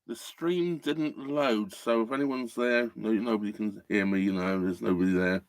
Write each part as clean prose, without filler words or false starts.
The stream didn't load, so if anyone's there, nobody can hear me, there's nobody there.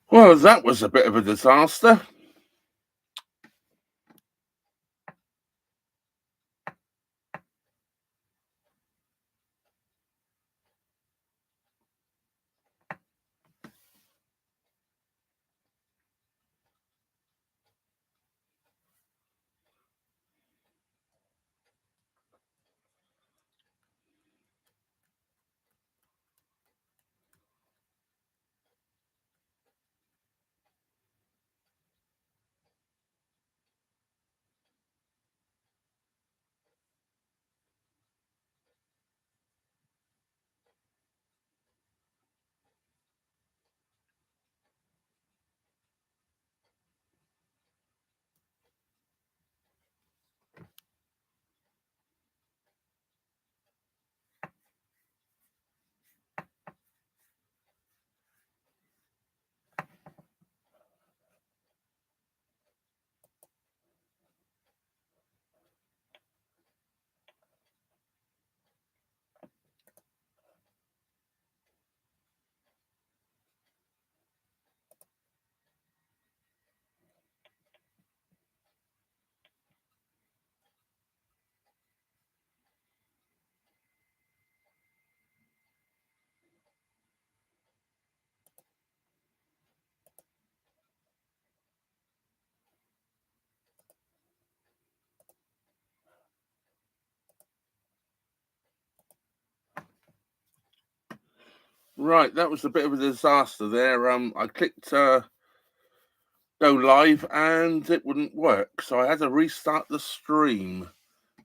Well, that was a bit of a disaster. Right, that was a bit of a disaster there. I clicked go live and it wouldn't work, so I had to restart the stream.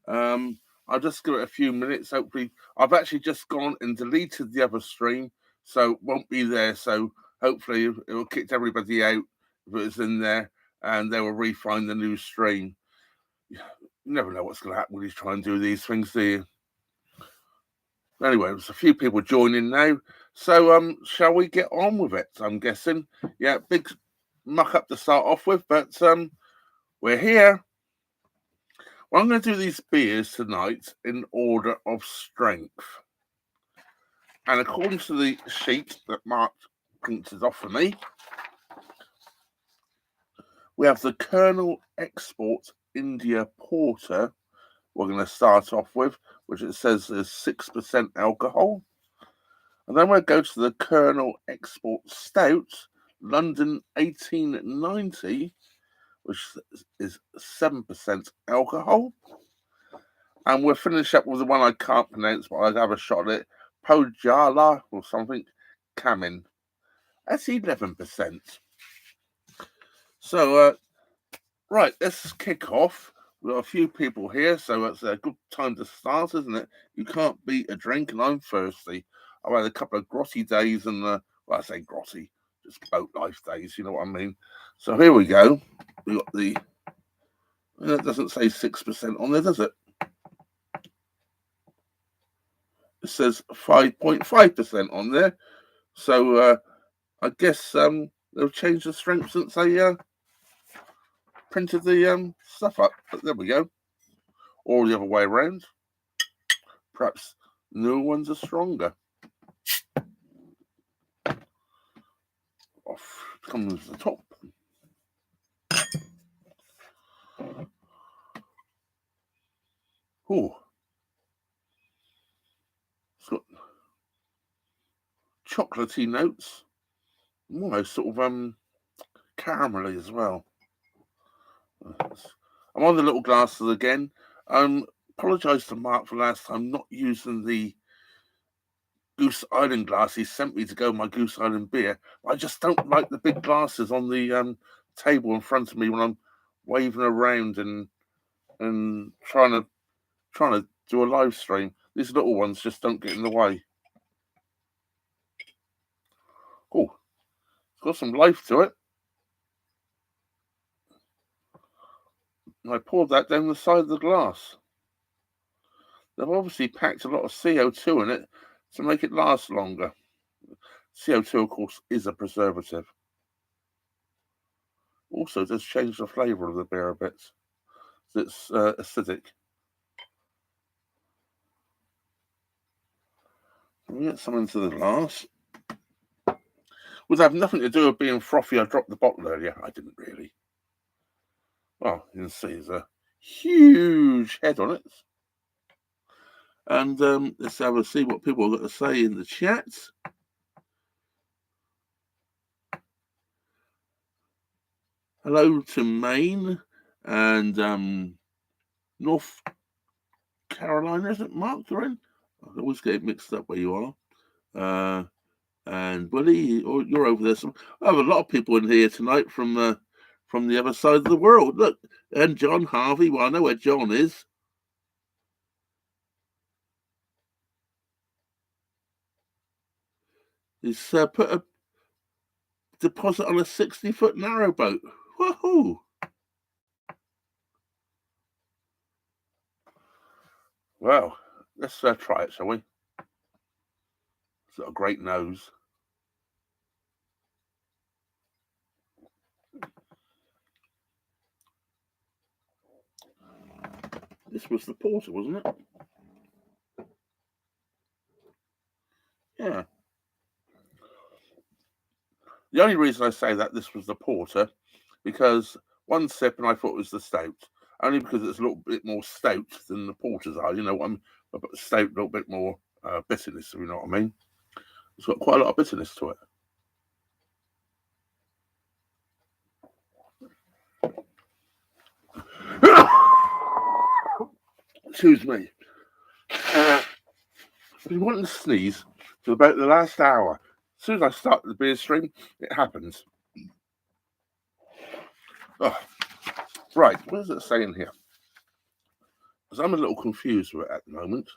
I'll just give it a few minutes. Hopefully, I've actually just gone and deleted the other stream, so it won't be there. So hopefully, it will kick everybody out if it's in there, and they will re-find the new stream. You never know what's going to happen when you try and do these things, do you? Anyway, there's a few people joining now. So, shall we get on with it? I'm guessing. Yeah, big muck up to start off with, but we're here. Well, I'm going to do these beers tonight in order of strength. And according to the sheet that Mark printed off for me, we have the Colonel Export India Porter we're going to start off with, which it says is 6% alcohol. And then we'll go to the Colonel Export Stout, London 1890, which is 7% alcohol. And we'll finish up with the one I can't pronounce, but I'd have a shot at it, Pojala or something, Camin. That's 11%. So, right, let's kick off. We've got a few people here, so it's a good time to start, isn't it? You can't beat a drink, and I'm thirsty. I've had a couple of grotty days, and well, I say grotty, just boat life days, you know what I mean? So here we go. We got the. It doesn't say 6% on there, does it? It says 5.5% on there. So I guess they'll change the strength since they printed the stuff up. But there we go. Or the other way around. Perhaps newer ones are stronger. Off comes the top. Oh, it's got chocolatey notes, almost sort of caramelly as well. I'm on the little glasses again. Apologise to Mark for last time not using the Goose Island glass he sent me to go my Goose Island beer. I just don't like the big glasses on the table in front of me when I'm waving around and trying to do a live stream. These little ones just don't get in the way. got some life to it. And I poured that down the side of the glass. They've obviously packed a lot of CO2 in it to make it last longer. CO2, of course, is a preservative. Also, does change the flavour of the beer a bit. It's acidic. We get some into the glass. Would have nothing to do with being frothy. I dropped the bottle earlier. I didn't really. Well, you can see there's a huge head on it. And let's have a see what people have got to say in the chat. Hello to Maine and North Carolina, isn't it, Mark? You're in? I always get it mixed up where you are. And Willie, you're over there. I have a lot of people in here tonight from the other side of the world. Look, and John Harvey. Well, I know where John is. He's put a deposit on a 60-foot narrowboat. Woohoo! Well, let's try it, shall we? It's got a great nose. This was the porter, wasn't it? Yeah. The only reason I say that this was the porter, because one sip and I thought it was the stout. Only because it's a little bit more stout than the porters are. You know what I mean? A stout, a little bit more bitterness, if you know what I mean. It's got quite a lot of bitterness to it. Excuse me. I've been wanting to sneeze for about the last hour. As soon as I start the beer stream, it happens. Oh. Right, what does it say in here? Because I'm a little confused with it at the moment.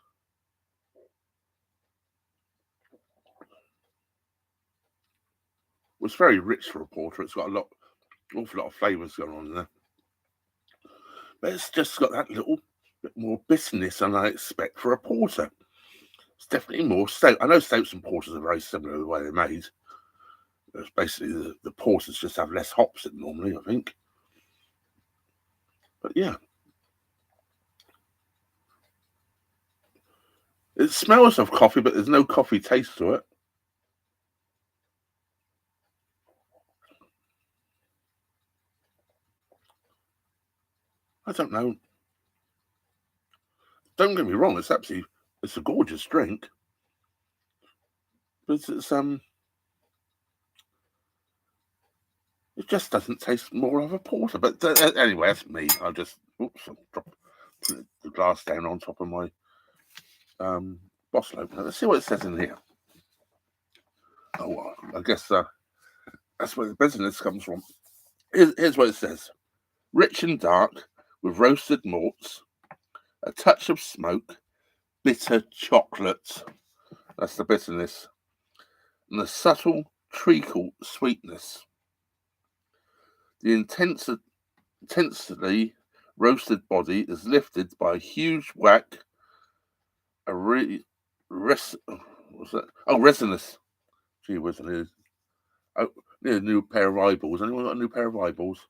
It's very rich for a porter. It's got an awful lot of flavours going on in there. But it's just got that little bit more bitterness than I expect for a porter. It's definitely more stout. I know stouts and porters are very similar the way they're made. It's basically the porters just have less hops than normally, I think. But yeah. It smells of coffee, but there's no coffee taste to it. I don't know. Don't get me wrong, it's a gorgeous drink. But it just doesn't taste more of a porter. But anyway, that's me. I'll just drop the glass down on top of my bottle opener. Let's see what it says in here. Oh, well, I guess that's where the bitterness comes from. Here's what it says. Rich and dark, with roasted malts, a touch of smoke, bitter chocolate. That's the bitterness. And a subtle treacle sweetness. The intensely roasted body is lifted by a huge whack, a really what's that? Oh, resinous. Gee whiz, I need a new pair of eyeballs. Anyone got a new pair of eyeballs?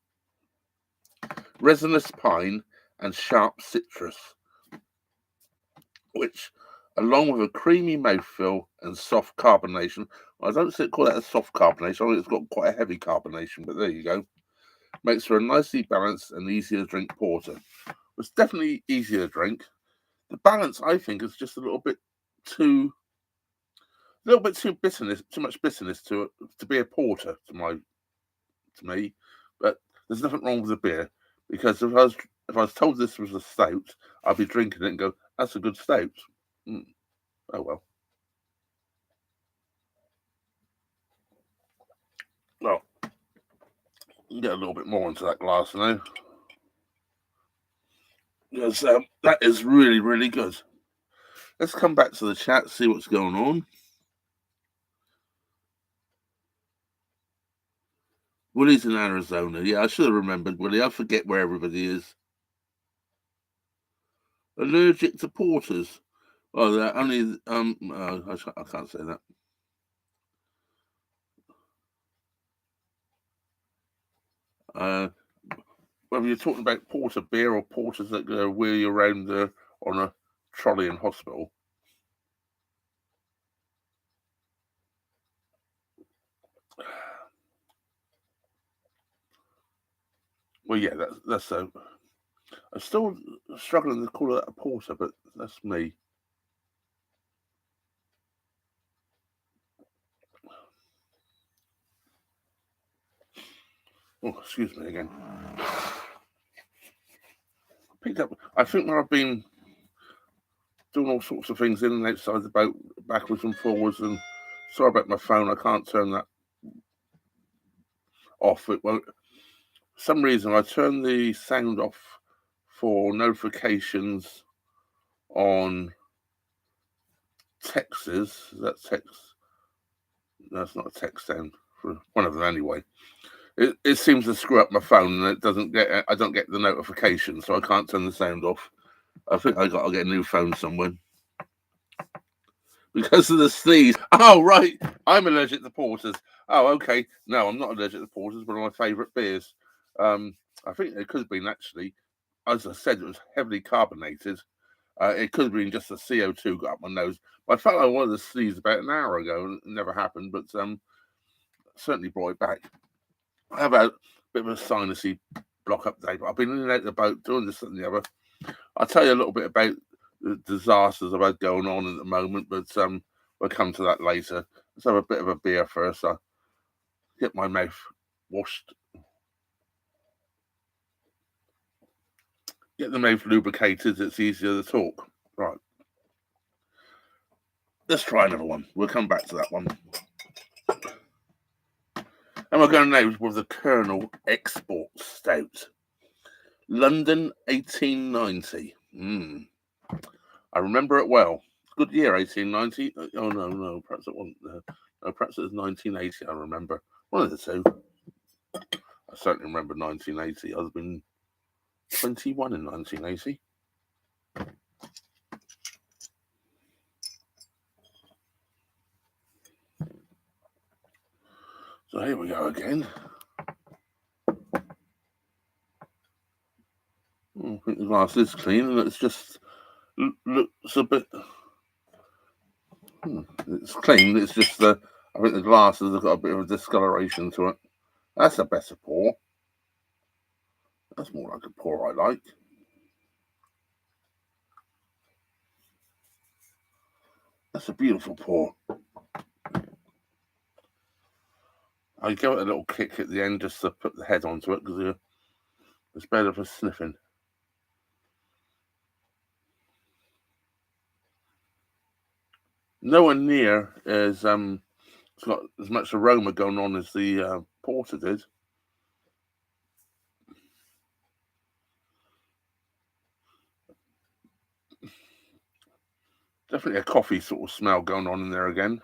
Resinous pine and sharp citrus, which, along with a creamy mouthfeel and soft carbonation, I don't call that a soft carbonation. I think it's got quite a heavy carbonation, but there you go. Makes for a nicely balanced and easy to drink porter. It's definitely easier to drink. The balance, I think, is just a little bit too bitterness, too much bitterness to be a porter to me. But there's nothing wrong with the beer, because if I was told this was a stout, I'd be drinking it and go, "That's a good stout." Oh well. Well, get a little bit more into that glass now. Because that is really, really good. Let's come back to the chat, see what's going on. Willie's in Arizona. Yeah, I should have remembered Willie. I forget where everybody is. Allergic to porters. Oh, they're only I can't say that. Whether you're talking about porter beer or porters that wheel you around on a trolley in hospital. Well, yeah, that's so. I'm still struggling to call it a porter, but that's me. Oh, excuse me again. Picked up. I think when I've been doing all sorts of things in and outside the boat, backwards and forwards, and sorry about my phone. I can't turn that off. It won't. For some reason, I turned the sound off for notifications on texts. That text? That's not a text sound for one of them anyway. It seems to screw up my phone, and it doesn't get. I don't get the notification, so I can't turn the sound off. I think I got to get a new phone somewhere because of the sneeze. Oh right, I'm allergic to porters. Oh okay, no, I'm not allergic to porters. One of my favourite beers. I think it could have been actually, as I said, it was heavily carbonated. It could have been just the CO2 got up my nose. But I felt like I wanted to sneeze about an hour ago, and it never happened. But certainly brought it back. I have a bit of a sinusy block up day, but I've been in and out of the boat doing this and the other. I'll tell you a little bit about the disasters I've had going on at the moment, but we'll come to that later. Let's have a bit of a beer first. I'll get my mouth washed, get the mouth lubricated. It's easier to talk. Right. Let's try another one. We'll come back to that one. And we're going now with the Colonel Export Stout. London 1890. I remember it well. Good year, 1890. Oh, no, perhaps it wasn't. No, perhaps it was 1980, I remember. One of the two. I certainly remember 1980. I was been 21 in 1980. So here we go again. I think the glass is clean, and it's just looks a bit. It's clean. It's just I think the glasses have got a bit of a discoloration to it. That's a better pour. That's more like a pour I like. That's a beautiful pour. I give it a little kick at the end just to put the head onto it because it's better for sniffing. Nowhere near as it's got as much aroma going on as the porter did. Definitely a coffee sort of smell going on in there again.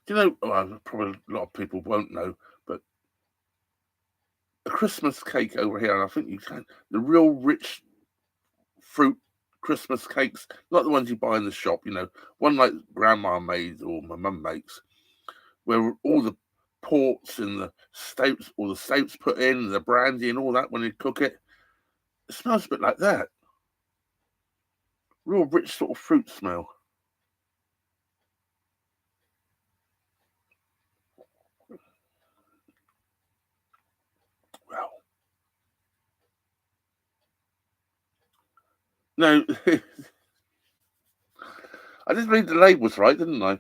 Do you know? Well, probably a lot of people won't know, but a Christmas cake over here, and I think you can. The real rich fruit Christmas cakes, not the ones you buy in the shop. One like Grandma made or my mum makes, where all the ports and the stouts, all the stouts put in, the brandy and all that when you cook it. It smells a bit like that. Real rich sort of fruit smell. Well, no, I didn't read the labels right, didn't I?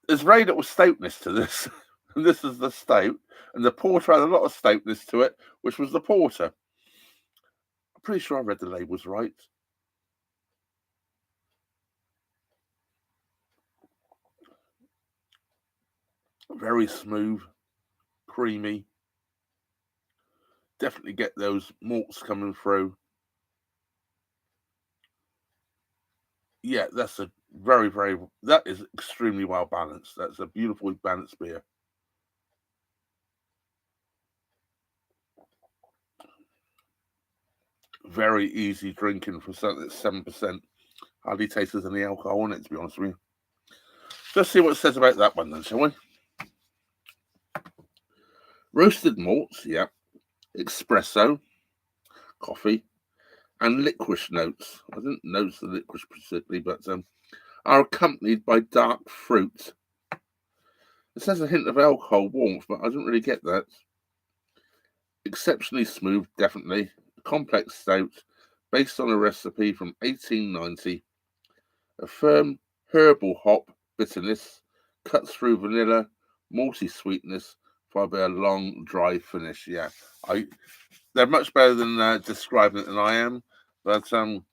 There's very little stoutness to this. And this is the stout. And the porter had a lot of stoutness to it, which was the porter. I'm pretty sure I read the labels right. Very smooth, creamy. Definitely get those malts coming through. Yeah, Very, very, that is extremely well balanced. That's a beautifully balanced beer. Very easy drinking for something that's 7%. Hardly tastes any alcohol in it, to be honest with you. Let's see what it says about that one then, shall we? Roasted malts, yeah. Espresso, coffee, and licorice notes. I didn't notice the licorice particularly, but are accompanied by dark fruit. It says a hint of alcohol warmth, but I didn't really get that. Exceptionally smooth, definitely. Complex stout, based on a recipe from 1890. A firm herbal hop bitterness, cuts through vanilla, malty sweetness, followed by a long, dry finish. Yeah, they're much better than describing it than I am, but I'm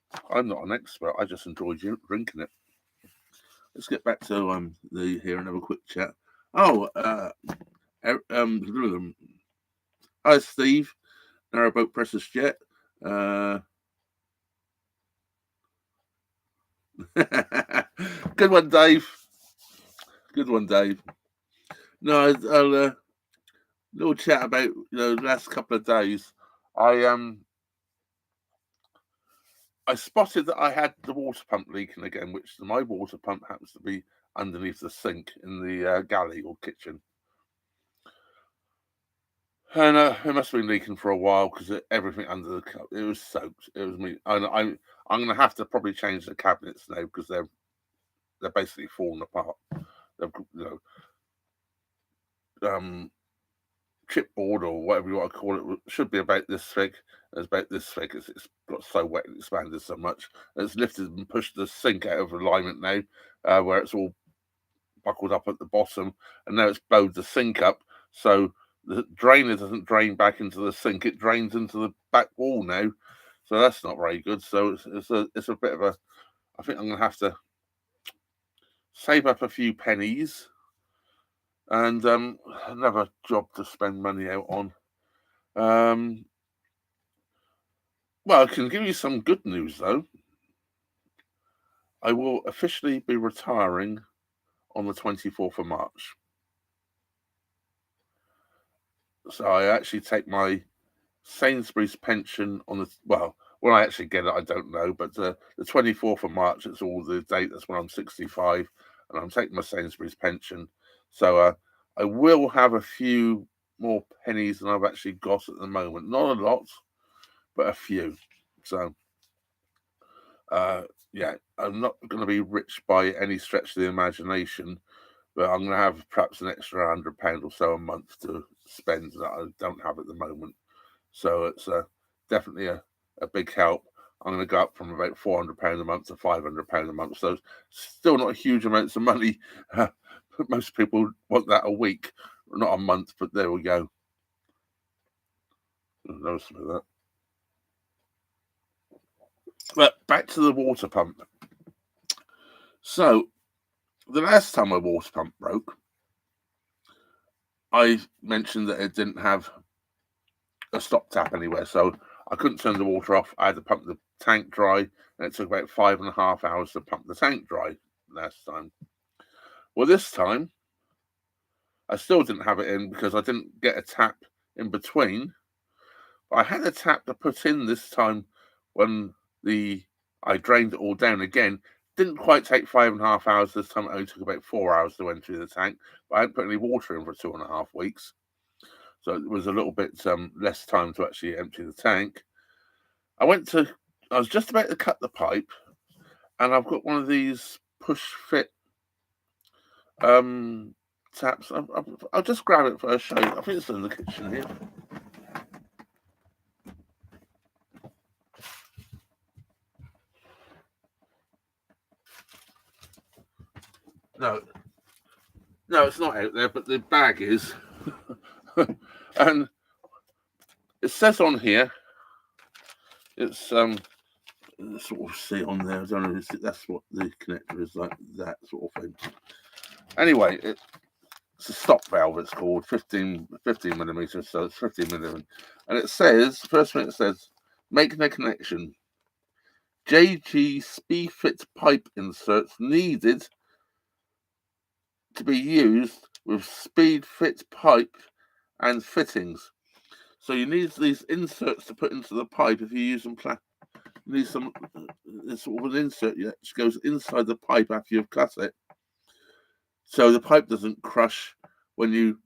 not an expert. I just enjoy drinking it. Let's get back to the here and have a quick chat. Oh, hi Steve, Narrowboat Precious Jet. Good one, Dave. Good one, Dave. No, I'll little chat about the last couple of days. I spotted that I had the water pump leaking again, which my water pump happens to be underneath the sink in the galley or kitchen. And it must have been leaking for a while because everything under the cup, it was soaked. It was me. And I'm going to have to probably change the cabinets now because they're basically falling apart. They've, chipboard or whatever you want to call it should be about this thick. It's about this thick. It's got so wet and expanded so much. It's lifted and pushed the sink out of alignment now, where it's all buckled up at the bottom, and now it's bowed the sink up. So the drainer doesn't drain back into the sink; it drains into the back wall now. So that's not very good. So it's a bit of a. I think I'm going to have to save up a few pennies and another job to spend money out on. Well, I can give you some good news though. I will officially be retiring on the 24th of March. So I actually take my Sainsbury's pension on the when I actually get it, I don't know, but the 24th of March, it's all the date. That's when I'm 65, and I'm taking my Sainsbury's pension. So I will have a few more pennies than I've actually got at the moment. Not a lot, but a few. So yeah, I'm not going to be rich by any stretch of the imagination, but I'm going to have perhaps an extra £100 or so a month to spend that I don't have at the moment. So it's definitely a big help. I'm going to go up from about £400 a month to £500 a month. So still not huge amounts of money. Most people want that a week, not a month, but there we go. Notice that. But back to the water pump. So the last time my water pump broke, I mentioned that it didn't have a stop tap anywhere, so I couldn't turn the water off. I had to pump the tank dry, and it took about 5.5 hours to pump the tank dry last time. Well, this time I still didn't have it in because I didn't get a tap in between. But I had a tap to put in this time when I drained it all down again. Didn't quite take 5.5 hours this time. It only took about 4 hours to empty the tank. But I hadn't put any water in for 2.5 weeks. So it was a little bit less time to actually empty the tank. I was just about to cut the pipe, and I've got one of these push fit taps. I'll just grab it for a show. I think it's in the kitchen here. No, it's not out there, but the bag is. And it says on here, it's sort of see on there. I don't know. That's what the connector is, like that sort of thing. Anyway, it's a stop valve. It's called 15 millimeters, so it's 15 millimeters. And it says, first thing it says, make the connection. JG Speedfit pipe inserts needed to be used with Speedfit pipe and fittings. So you need these inserts to put into the pipe if you use them. You need some sort of an insert which goes inside the pipe after you've cut it, so the pipe doesn't crush when you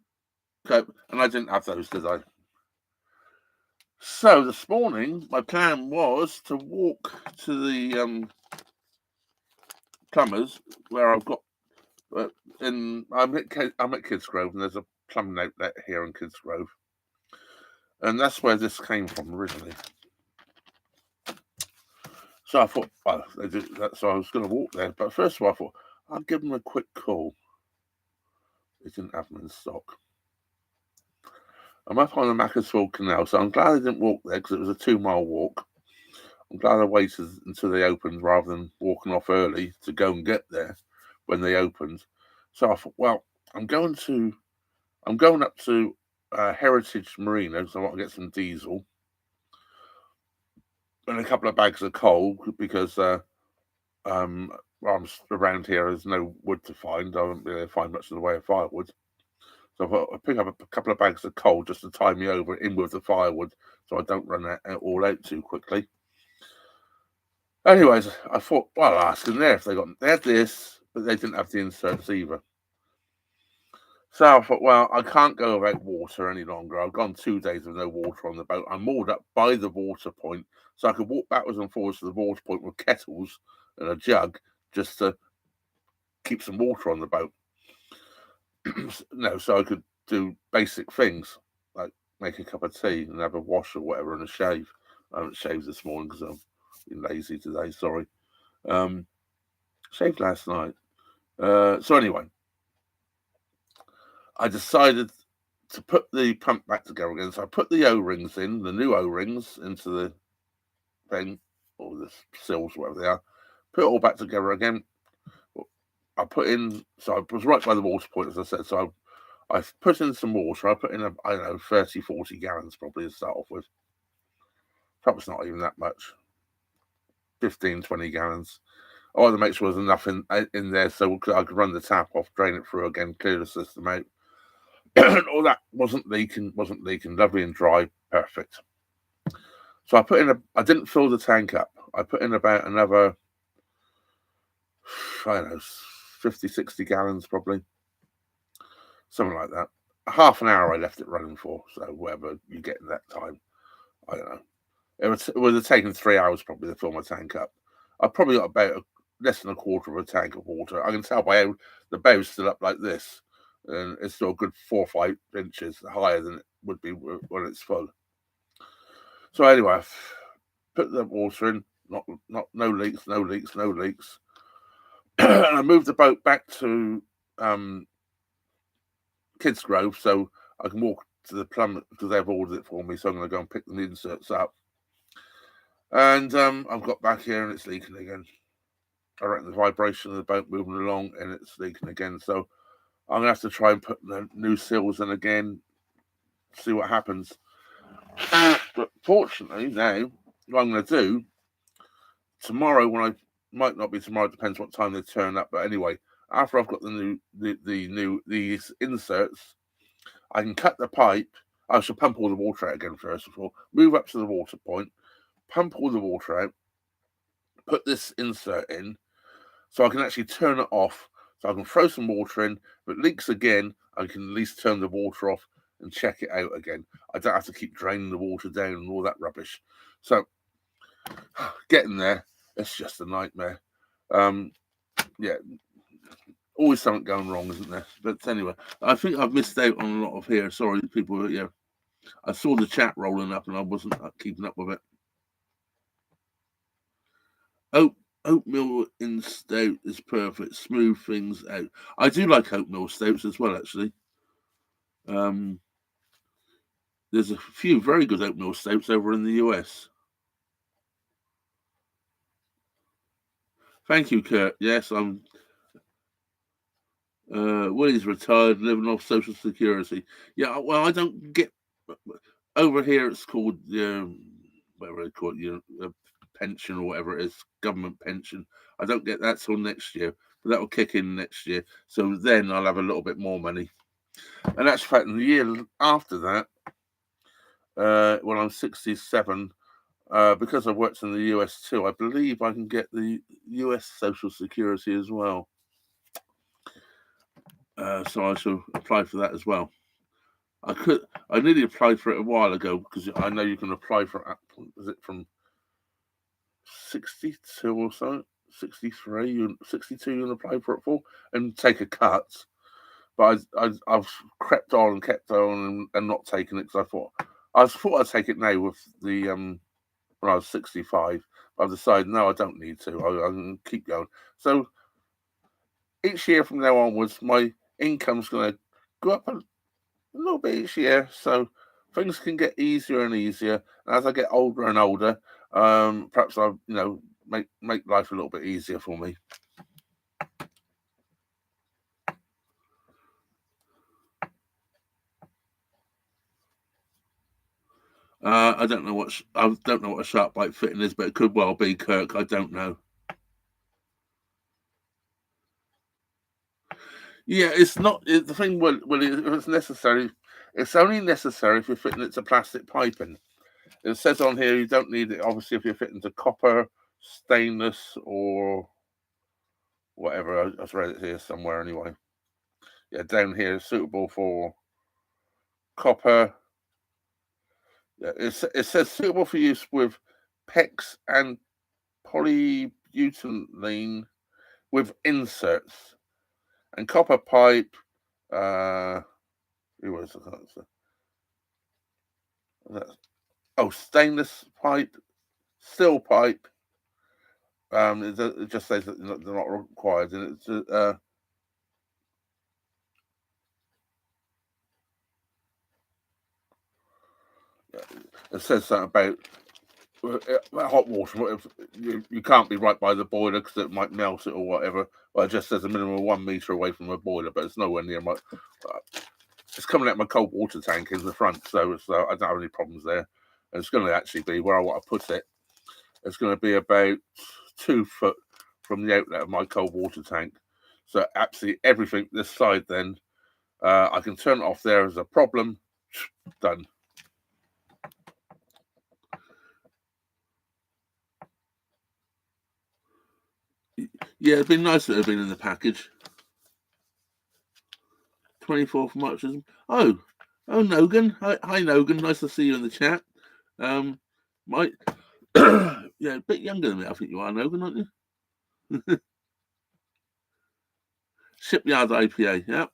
cut. And I didn't have those, did I? So this morning, my plan was to walk to the plumbers where I've got. I'm at Kidsgrove, and there's a plumbing outlet here in Kidsgrove, and that's where this came from originally. So I thought, well, they did that, so I was going to walk there. But first of all, I thought I'll give them a quick call. They didn't have them in stock. I'm up on the Macclesfield Canal, so I'm glad I didn't walk there because it was a 2-mile walk. I'm glad I waited until they opened rather than walking off early to go and get there when they opened. So I thought, well, I'm going up to Heritage Marina, so I want to get some diesel and a couple of bags of coal because I'm around here. There's no wood to find. I won't be able to find much in the way of firewood. So I thought I'd pick up a couple of bags of coal just to tie me over in with the firewood so I don't run it all out too quickly. Anyways, I thought, well, I'll ask them there if they had this, but they didn't have the inserts either. So I thought, well, I can't go without water any longer. I've gone 2 days with no water on the boat. I'm moored up by the water point, so I could walk backwards and forwards to the water point with kettles and a jug just to keep some water on the boat. So I could do basic things like make a cup of tea and have a wash or whatever and a shave. I haven't shaved this morning because I've been lazy today. Sorry. Shaved last night. So anyway, I decided to put the pump back together again. So I put the O-rings in, the new O-rings into the thing, or the sills, whatever they are. Put it all back together again. I put in, so I was right by the water point, as I said. So I put in some water. I put in, 30, 40 gallons probably to start off with. Perhaps not even that much. 15, 20 gallons. I wanted to make sure there's enough in there so I could run the tap off, drain it through again, clear the system out. All that wasn't leaking, lovely and dry, perfect. So I didn't fill the tank up. I put in about another, 50, 60 gallons probably. Something like that. Half an hour I left it running for, so whatever you get in that time. I don't know. It would have taken 3 hours probably to fill my tank up. I probably got about less than a quarter of a tank of water. I can tell by how the bow's still up like this, and it's still a good 4 or 5 inches higher than it would be when it's full. So anyway, I put the water in. No leaks. And I moved the boat back to Kidsgrove so I can walk to the plumber because they've ordered it for me. So I'm going to go and pick the inserts up. And I've got back here and it's leaking again. I reckon the vibration of the boat moving along and it's leaking again. So I'm going to have to try and put the new seals in again, see what happens. But fortunately now, what I'm going to do tomorrow, when I might not be tomorrow, depends what time they turn up. But anyway, after I've got these inserts, I can cut the pipe. I should pump all the water out again first of all. Move up to the water point, pump all the water out, put this insert in, so I can actually turn it off. So I can throw some water in. If it leaks again, I can at least turn the water off and check it out again. I don't have to keep draining the water down and all that rubbish. So getting there, it's just a nightmare. Yeah, always something going wrong, isn't there? But anyway, I think I've missed out on a lot of here. Sorry, people. Yeah, I saw the chat rolling up and I wasn't keeping up with it. Oatmeal in stout is perfect. Smooth things out. I do like oatmeal stouts as well, actually. There's a few very good oatmeal stouts over in the US. Thank you, Kurt. Yes, I'm. Willie's retired, living off Social Security. Yeah, well, I don't get over here. It's called whatever they call it, pension or whatever it is, government pension. I don't get that till next year, but that will kick in next year. So then I'll have a little bit more money. And that's fact, in the year after that, when I'm 67, because I've worked in the US too, I believe I can get the US Social Security as well. So I shall apply for that as well. I nearly applied for it a while ago because I know you can apply for it. Is it from 62 or so? 63, 62 you can apply for it for and take a cut. But I've crept on and kept on and not taken it because I thought I'd take it now with the when I was 65. But I've decided no, I don't need to. I can keep going. So each year from now onwards, my income's going to go up a little bit each year, so things can get easier and easier. And as I get older and older, perhaps I'll make life a little bit easier for me. I don't know what a shark bite fitting is, but it could well be, Kirk. I don't know. Yeah, it's not the thing. Well, if it's necessary, it's only necessary if you're fitting it to plastic piping. It says on here you don't need it, obviously, if you're fitting to copper, stainless, or whatever. I've read it here somewhere anyway. Yeah, down here, suitable for copper. Yeah, it says suitable for use with PEX and polybutylene with inserts and copper pipe. Stainless pipe, steel pipe. It just says that they're not required, and it says something about hot water. You can't be right by the boiler because it might melt it or whatever. Well, it just says a minimum of 1 meter away from the boiler, but it's nowhere near my. It's coming out my cold water tank in the front, so I don't have any problems there. And it's going to actually be where I want to put it. It's going to be about 2 foot from the outlet of my cold water tank. So absolutely everything this side then, I can turn it off there as a problem. Done. Yeah, it'd been nice if it had been in the package. 24th March. Oh, Nogan. Hi, Nogan. Nice to see you in the chat. Yeah, a bit younger than me, I think you are, Nogan, aren't you? Shipyard IPA, yeah.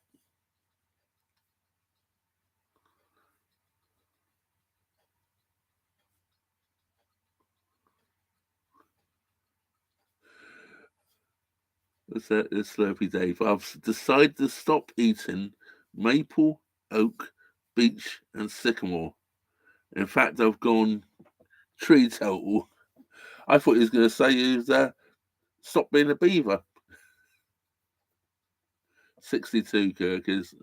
It's Slurpy Dave. I've decided to stop eating maple, oak, beech, and sycamore. In fact, I've gone tree total. I thought he was going to say he was stop being a beaver. 62, Kirk is.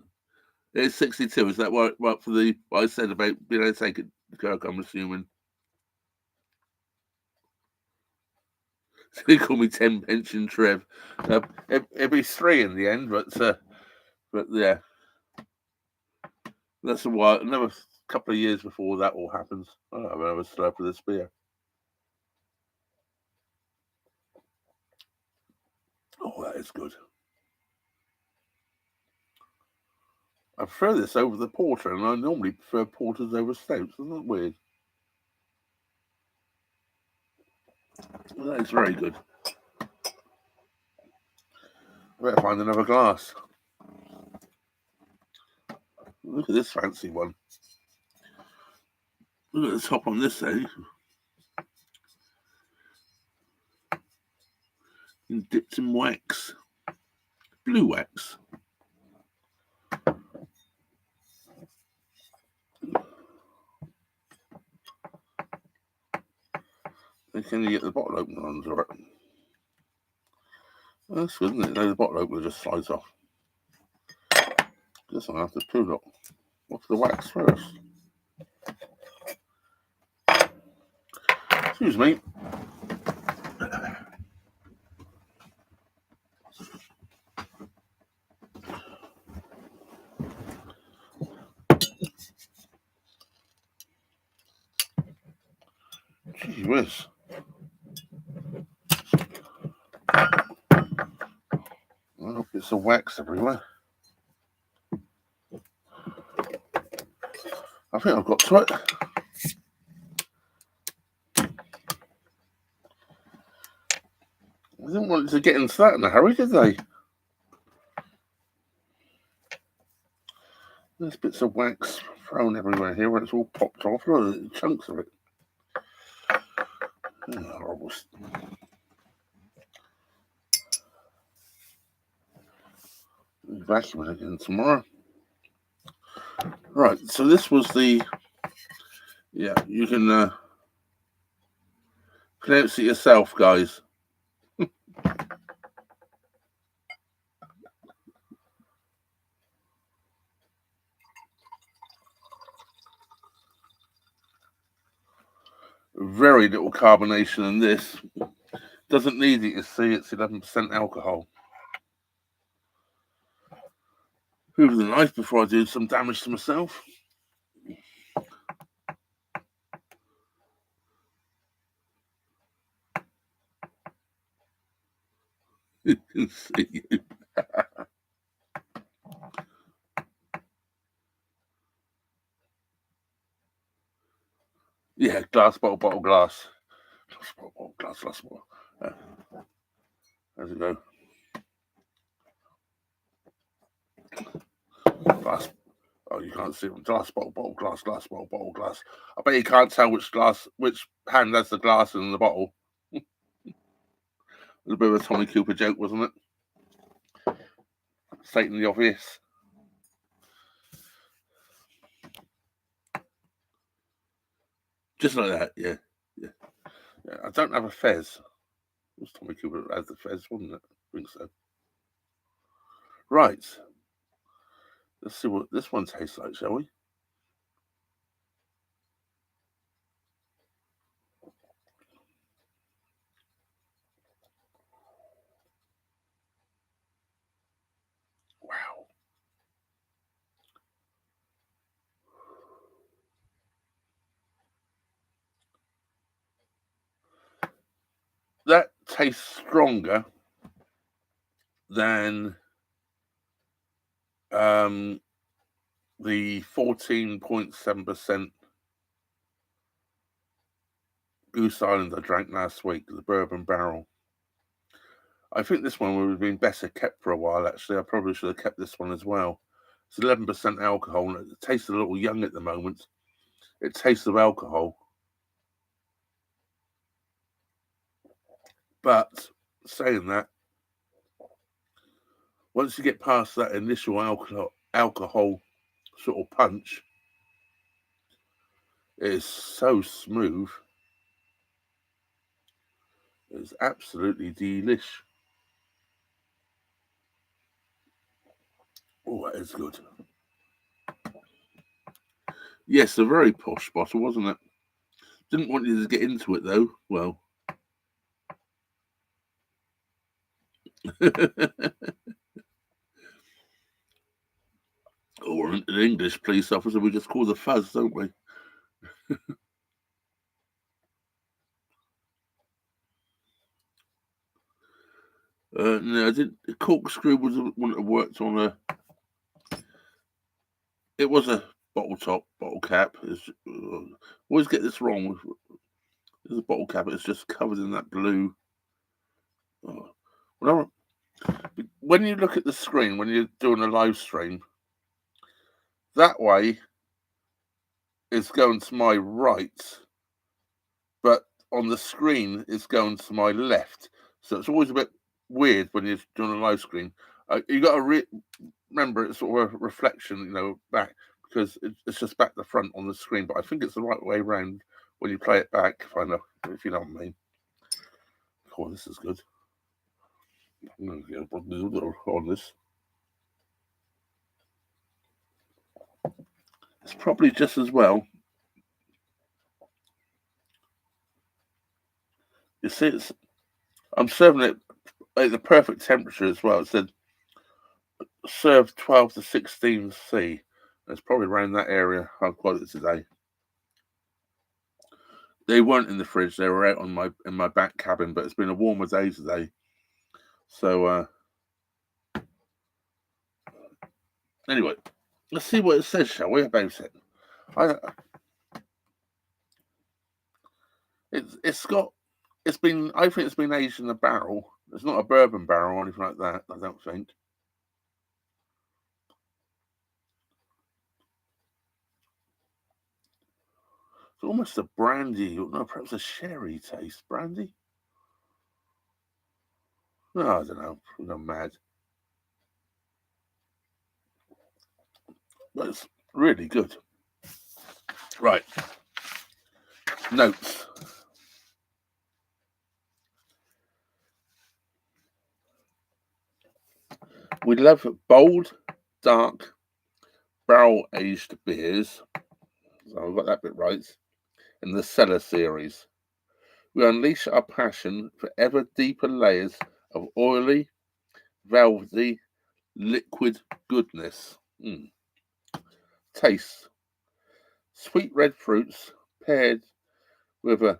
It's 62. Is that right for what I said about being able to take it, Kirk? I'm assuming. So they call me 10 pension Trev. It'd be 3 in the end, but yeah, that's a while. Another couple of years before that all happens. I'll have another slurp of this beer. Oh, that is good. I prefer this over the porter, and I normally prefer porters over stouts. Isn't that weird? Well, that is very good. I better find another glass. Look at this fancy one. Look at the top on this, eh? And dipped in wax. Blue wax. Can you get the bottle opener on? Right? Well, that's good, isn't it? No, the bottle opener just slides off. Guess I'll have to pull it off the wax first. Excuse me. whiz. Oh, bits of wax everywhere. I think I've got to it. I didn't want to get into that in a hurry, did they? There's bits of wax thrown everywhere here where it's all popped off. Look at the chunks of it. Oh, horrible. Vacuum it again tomorrow. Right, so this was the, yeah, you can pronounce it yourself, guys. Very little carbonation in this. Doesn't need it, you see, it's 11% alcohol. Hoover the knife before I do some damage to myself. You can see you. Yeah, glass, bottle, glass. Glass, bottle. How's it go? Glass. Oh, you can't see them. Glass, bottle, glass, bottle, glass. I bet you can't tell which hand has the glass in the bottle. A little bit of a Tommy Cooper joke, wasn't it? Stating the obvious. Just like that, yeah. I don't have a fez. It was Tommy Cooper that had the fez, wasn't it? I think so. Right. Let's see what this one tastes like, shall we? Wow. That tastes stronger than the 14.7% Goose Island I drank last week, the bourbon barrel. I think this one would have been better kept for a while, actually. I probably should have kept this one as well. It's 11% alcohol. It tastes a little young at the moment. It tastes of alcohol. But saying that, once you get past that initial alcohol sort of punch, it is so smooth. It's absolutely delish. Oh, that is good. Yes, a very posh bottle, wasn't it? Didn't want you to get into it, though. Well. Or an English police officer, we just call the fuzz, don't we? No, I didn't. The corkscrew wouldn't have worked on a. It was a bottle cap. Always get this wrong. There's a bottle cap. It's just covered in that blue. Oh. When you look at the screen, when you're doing a live stream, that way is going to my right, but on the screen it's going to my left. So it's always a bit weird when you're doing a live screen. You got to remember it's sort of a reflection, back, because it's just back the front on the screen. But I think it's the right way around when you play it back. If you know what I mean. Oh, this is good. I'm going to get a on this. It's probably just as well. You see, I'm serving it at the perfect temperature as well. It said serve 12 to 16 C. It's probably around that area I've got it today. They weren't in the fridge. They were out on in my back cabin, but it's been a warmer day today. So anyway, let's see what it says, shall we, about it? I think it's been aged in a barrel. It's not a bourbon barrel or anything like that, I don't think. It's almost a brandy, no, perhaps a sherry taste. Brandy? No, I don't know. I'm mad. But it's really good. Right. Notes. We love bold, dark, barrel-aged beers. So I've got that bit right. In the Cellar series. We unleash our passion for ever deeper layers of oily, velvety, liquid goodness. Taste. Sweet red fruits paired with a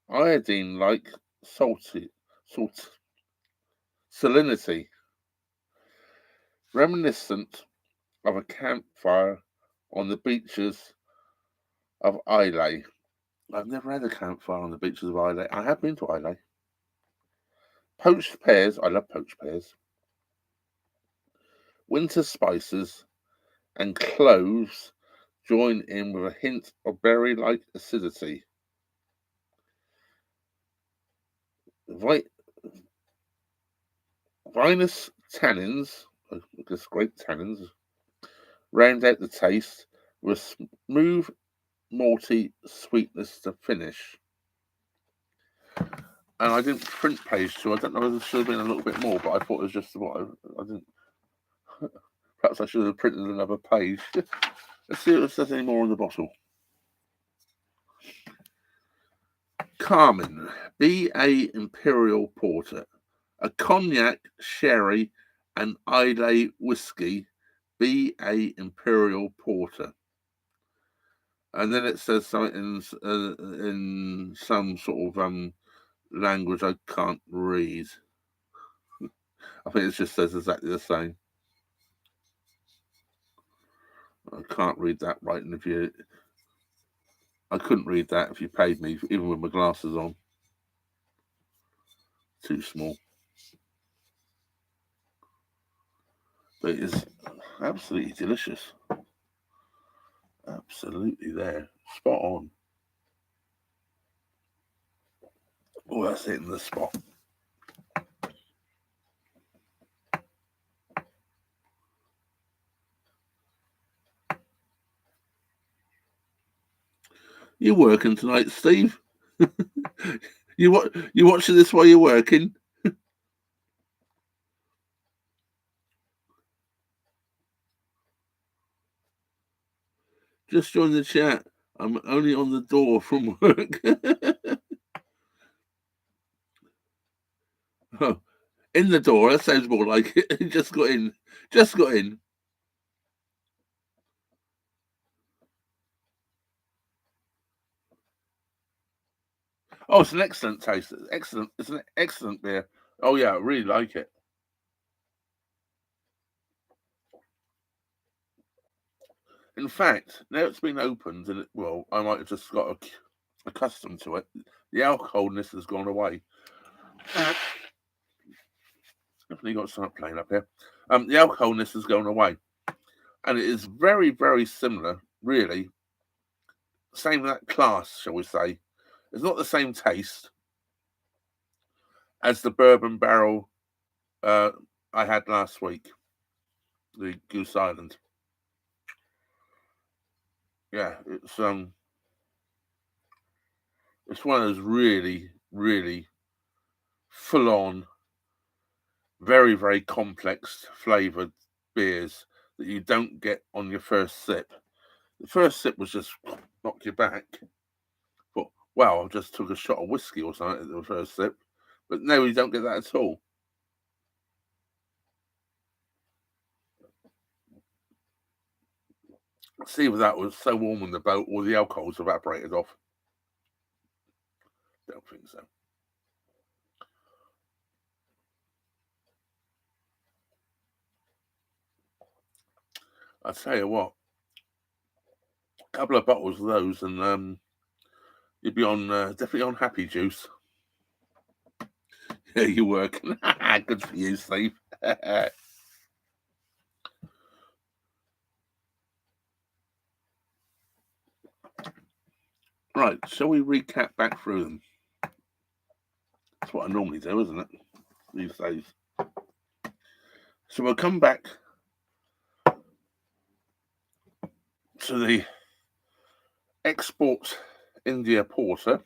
iodine-like salt salinity, reminiscent of a campfire on the beaches of Islay. I've never had a campfire on the beaches of Islay. I have been to Islay. Poached pears. I love poached pears. Winter spices and cloves join in with a hint of berry-like acidity. Vinous tannins, just great tannins, round out the taste with smooth, malty sweetness to finish. And I didn't print page 2. I don't know whether there should have been a little bit more, but I thought it was just what I didn't. Perhaps I should have printed another page. Let's see if it says any more on the bottle. Carmen, BA Imperial Porter, a cognac, sherry, and Islay whiskey, BA Imperial Porter. And then it says something in some sort of language I can't read. I think it just says exactly the same. I can't read that right, and I couldn't read that if you paid me, even with my glasses on. Too small. But it is absolutely delicious. Absolutely there. Spot on. Oh, that's hitting the spot. You working tonight, Steve? you watching this while you're working? Just join the chat. I'm only on the door from work. Oh, in the door. That sounds more like it. Just got in. Just got in. Oh, it's an excellent taste. Excellent. It's an excellent beer. Oh yeah, I really like it. In fact, now it's been opened, and I might have just got accustomed to it. The alcoholness has gone away. Definitely got something playing up here. The alcoholness has gone away, and it is very, very similar. Really, same that class, shall we say? It's not the same taste as the bourbon barrel I had last week, the Goose Island. Yeah, it's one of those really, really full on, very, very complex flavored beers that you don't get on your first sip. The first sip was just knock you back. But wow, I just took a shot of whiskey or something at the first sip. But no, you don't get that at all. See if that was so warm in the boat or the alcohol's evaporated off. Don't think so. I tell you what, a couple of bottles of those, and you'd be on definitely on happy juice. Yeah, you work. Good for you, Steve. Right, shall we recap back through them? That's what I normally do, isn't it? These days. So we'll come back to the export India porter.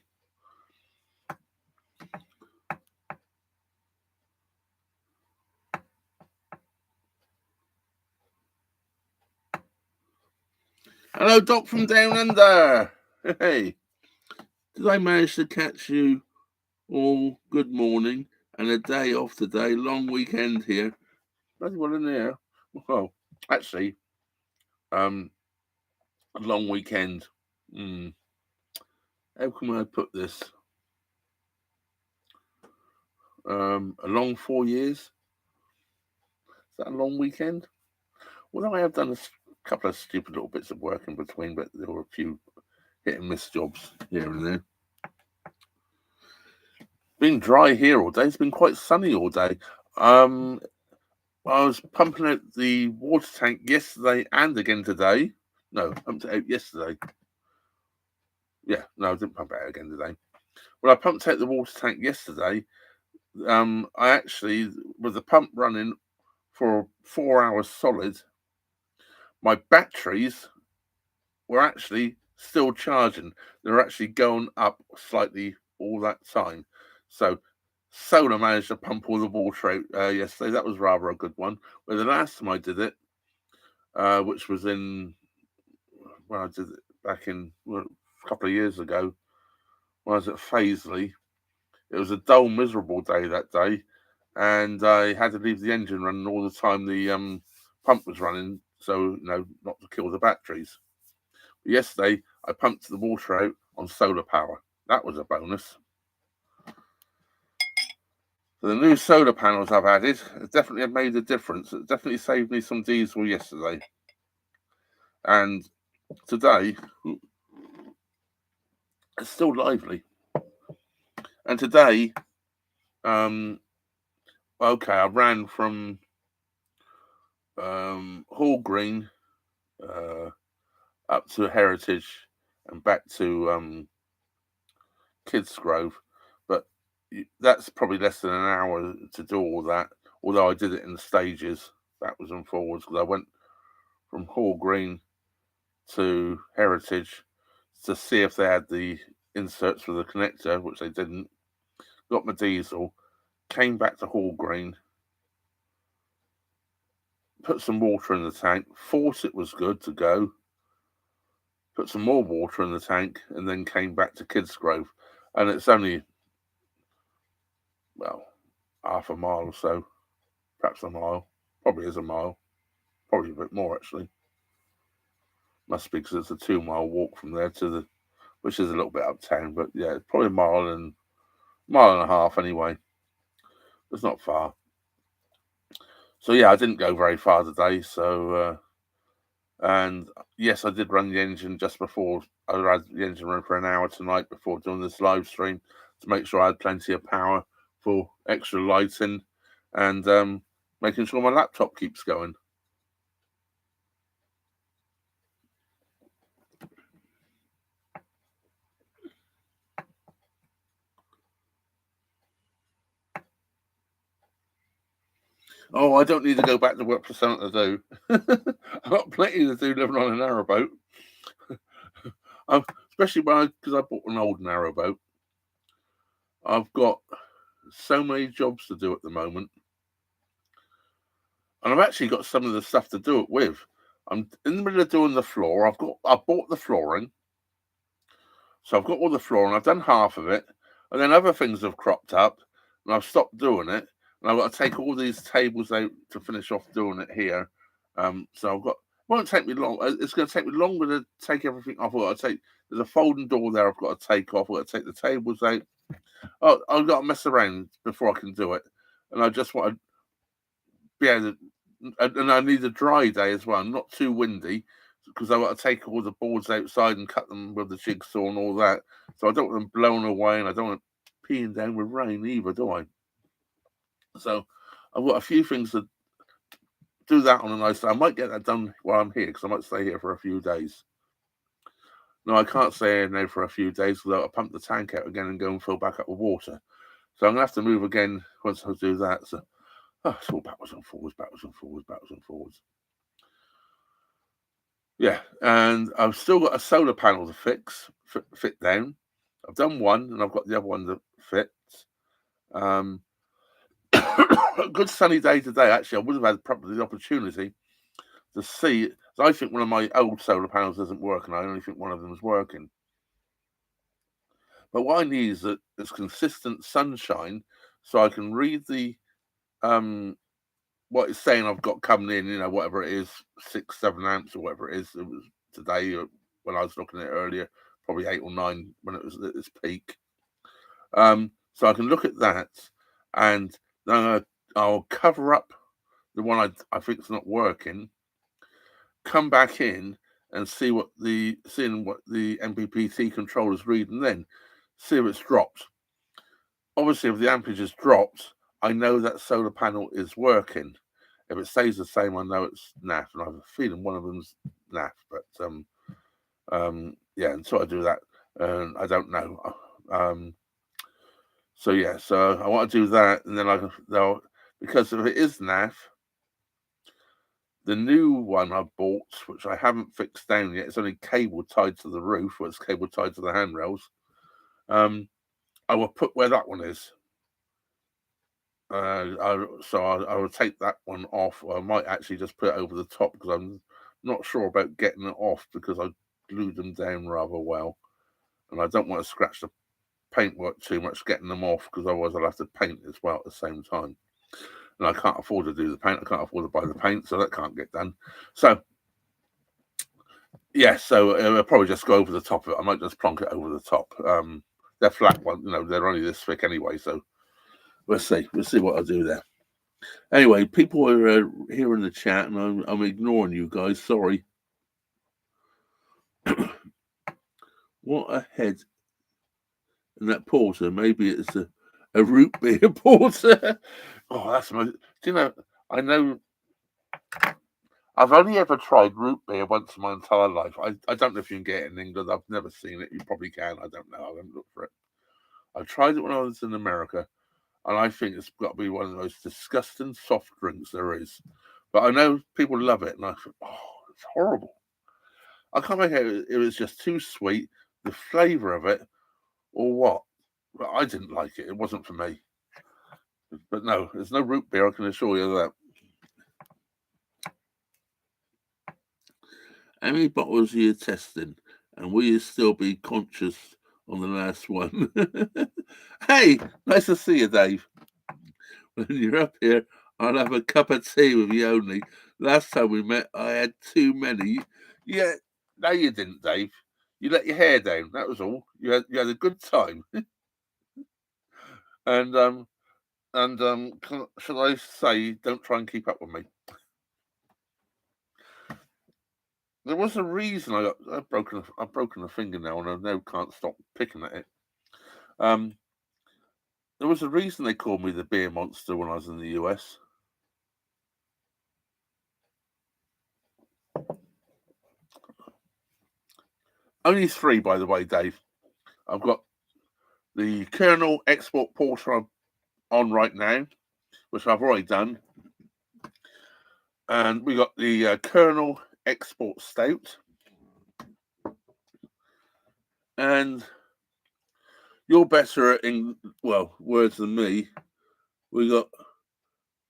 Hello, Doc from Down Under. Hey, did I manage to catch you all? Good morning and a day off today. Long weekend here. Bloody well in there. Well, actually, a long weekend. How can I put this? A long 4 years. Is that a long weekend? Well, I have done a couple of stupid little bits of work in between, but there were a few hit and miss jobs here and there. Been dry here all day. It's been quite sunny all day. I was pumping out the water tank yesterday and again today. No, pumped it out yesterday. Yeah, no, I didn't pump it out again today. Well, I pumped out the water tank yesterday. I actually, with the pump running for 4 hours solid, my batteries were actually still charging. They were actually going up slightly all that time. So solar managed to pump all the water out yesterday. That was rather a good one. But the last time I did it, which was when I did it back in a couple of years ago, when I was at Faisley, it was a dull, miserable day that day, and I had to leave the engine running all the time the pump was running, so not to kill the batteries. But yesterday, I pumped the water out on solar power. That was a bonus. So the new solar panels I've added definitely have made a difference. It definitely saved me some diesel yesterday. And today, it's still lively. And today, okay, I ran from Hall Green up to Heritage and back to Kids Grove, but that's probably less than an hour to do all that. Although I did it in stages, backwards and forwards, because I went from Hall Green to Heritage to see if they had the inserts for the connector, which they didn't. Got my diesel, came back to Hall Green, put some water in the tank, thought it was good to go, put some more water in the tank, and then came back to Kids Grove. And it's only, well, half a mile or so, perhaps a mile. Probably is a mile, probably a bit more actually. Must be because it's a 2 mile walk from there to the, which is a little bit uptown, but yeah, probably a mile and a half anyway. It's not far. So yeah, I didn't go very far today. So and yes, I did run the engine just before. I had the engine run for an hour tonight before doing this live stream to make sure I had plenty of power for extra lighting and making sure my laptop keeps going. Oh, I don't need to go back to work for something to do. I've got plenty to do living on a narrowboat. Especially because I bought an old narrowboat. I've got so many jobs to do at the moment. And I've actually got some of the stuff to do it with. I'm in the middle of doing the floor. I bought the flooring. So I've got all the flooring. I've done half of it. And then other things have cropped up and I've stopped doing it. And I've got to take all these tables out to finish off doing it here. So it won't take me long. It's going to take me longer to take everything off. There's a folding door there I've got to take off. I've got to take the tables out. Oh, I've got to mess around before I can do it, and I just want to be able to. And I need a dry day as well, not too windy, because I've got to take all the boards outside and cut them with the jigsaw and all that. So I don't want them blown away, and I don't want peeing down with rain either, do I? So I've got a few things to do that on a nice day. I might get that done while I'm here because I might stay here for a few days. No, I can't stay here now for a few days because I'll pump the tank out again and go and fill back up with water. So I'm gonna have to move again once I do that. So it's all backwards and forwards, backwards and forwards, backwards and forwards. Yeah, and I've still got a solar panel to fit down. I've done one, and I've got the other one to fit. A good sunny day today. Actually, I would have had probably the opportunity to see. I think one of my old solar panels doesn't work, and I only think one of them is working. But what I need is consistent sunshine, so I can read the what it's saying I've got coming in. Whatever it is, 6-7 amps or whatever it is. It was today when I was looking at it earlier, probably 8 or 9 when it was at its peak. So I can look at that, and then I'll cover up the one I think is not working. Come back in and see what the MPPT controller is reading. Then see if it's dropped. Obviously, if the ampage is dropped, I know that solar panel is working. If it stays the same, I know it's naff, and I have a feeling one of them's naff. But yeah, until I do that, I don't know. So yeah, so I want to do that, and then they'll because if it is naff, the new one I bought, which I haven't fixed down yet, it's only cable tied to the roof, or it's cable tied to the handrails. I will put where that one is. I will take that one off, or I might actually just put it over the top because I'm not sure about getting it off because I glued them down rather well, and I don't want to scratch the paintwork too much getting them off because otherwise I'll have to paint as well at the same time. And I can't afford to do the paint. I can't afford to buy the paint, so that can't get done. So yeah, so I'll probably just go over the top of it. I might just plonk it over the top. They're flat ones, they're only this thick anyway, so we'll see. We'll see what I'll do there. Anyway, people are here in the chat, and I'm ignoring you guys. Sorry. What a head in that porter. Maybe it's a root beer porter. Oh, that's my. Do you know? I know. I've only ever tried root beer once in my entire life. I don't know if you can get it in England. I've never seen it. You probably can. I don't know. I haven't looked for it. I tried it when I was in America, and I think it's got to be one of the most disgusting soft drinks there is. But I know people love it, and I think, oh, it's horrible. I can't make out it was just too sweet, the flavour of it, or what. But I didn't like it. It wasn't for me. But no, there's no root beer, I can assure you that. How many bottles are you testing? And will you still be conscious on the last one? Hey, nice to see you, Dave. When you're up here, I'll have a cup of tea with you only. Last time we met, I had too many. Yeah, no, you didn't, Dave. You let your hair down. That was all. You had a good time. and should I say, don't try and keep up with me. There was a reason I've broken a fingernail, and I now can't stop picking at it. There was a reason they called me the beer monster when I was in the US. Only 3, by the way, Dave. I've got the Colonel Export Porter on right now, which I've already done. And we got the Colonel Export Stout. And you're better at words than me. We got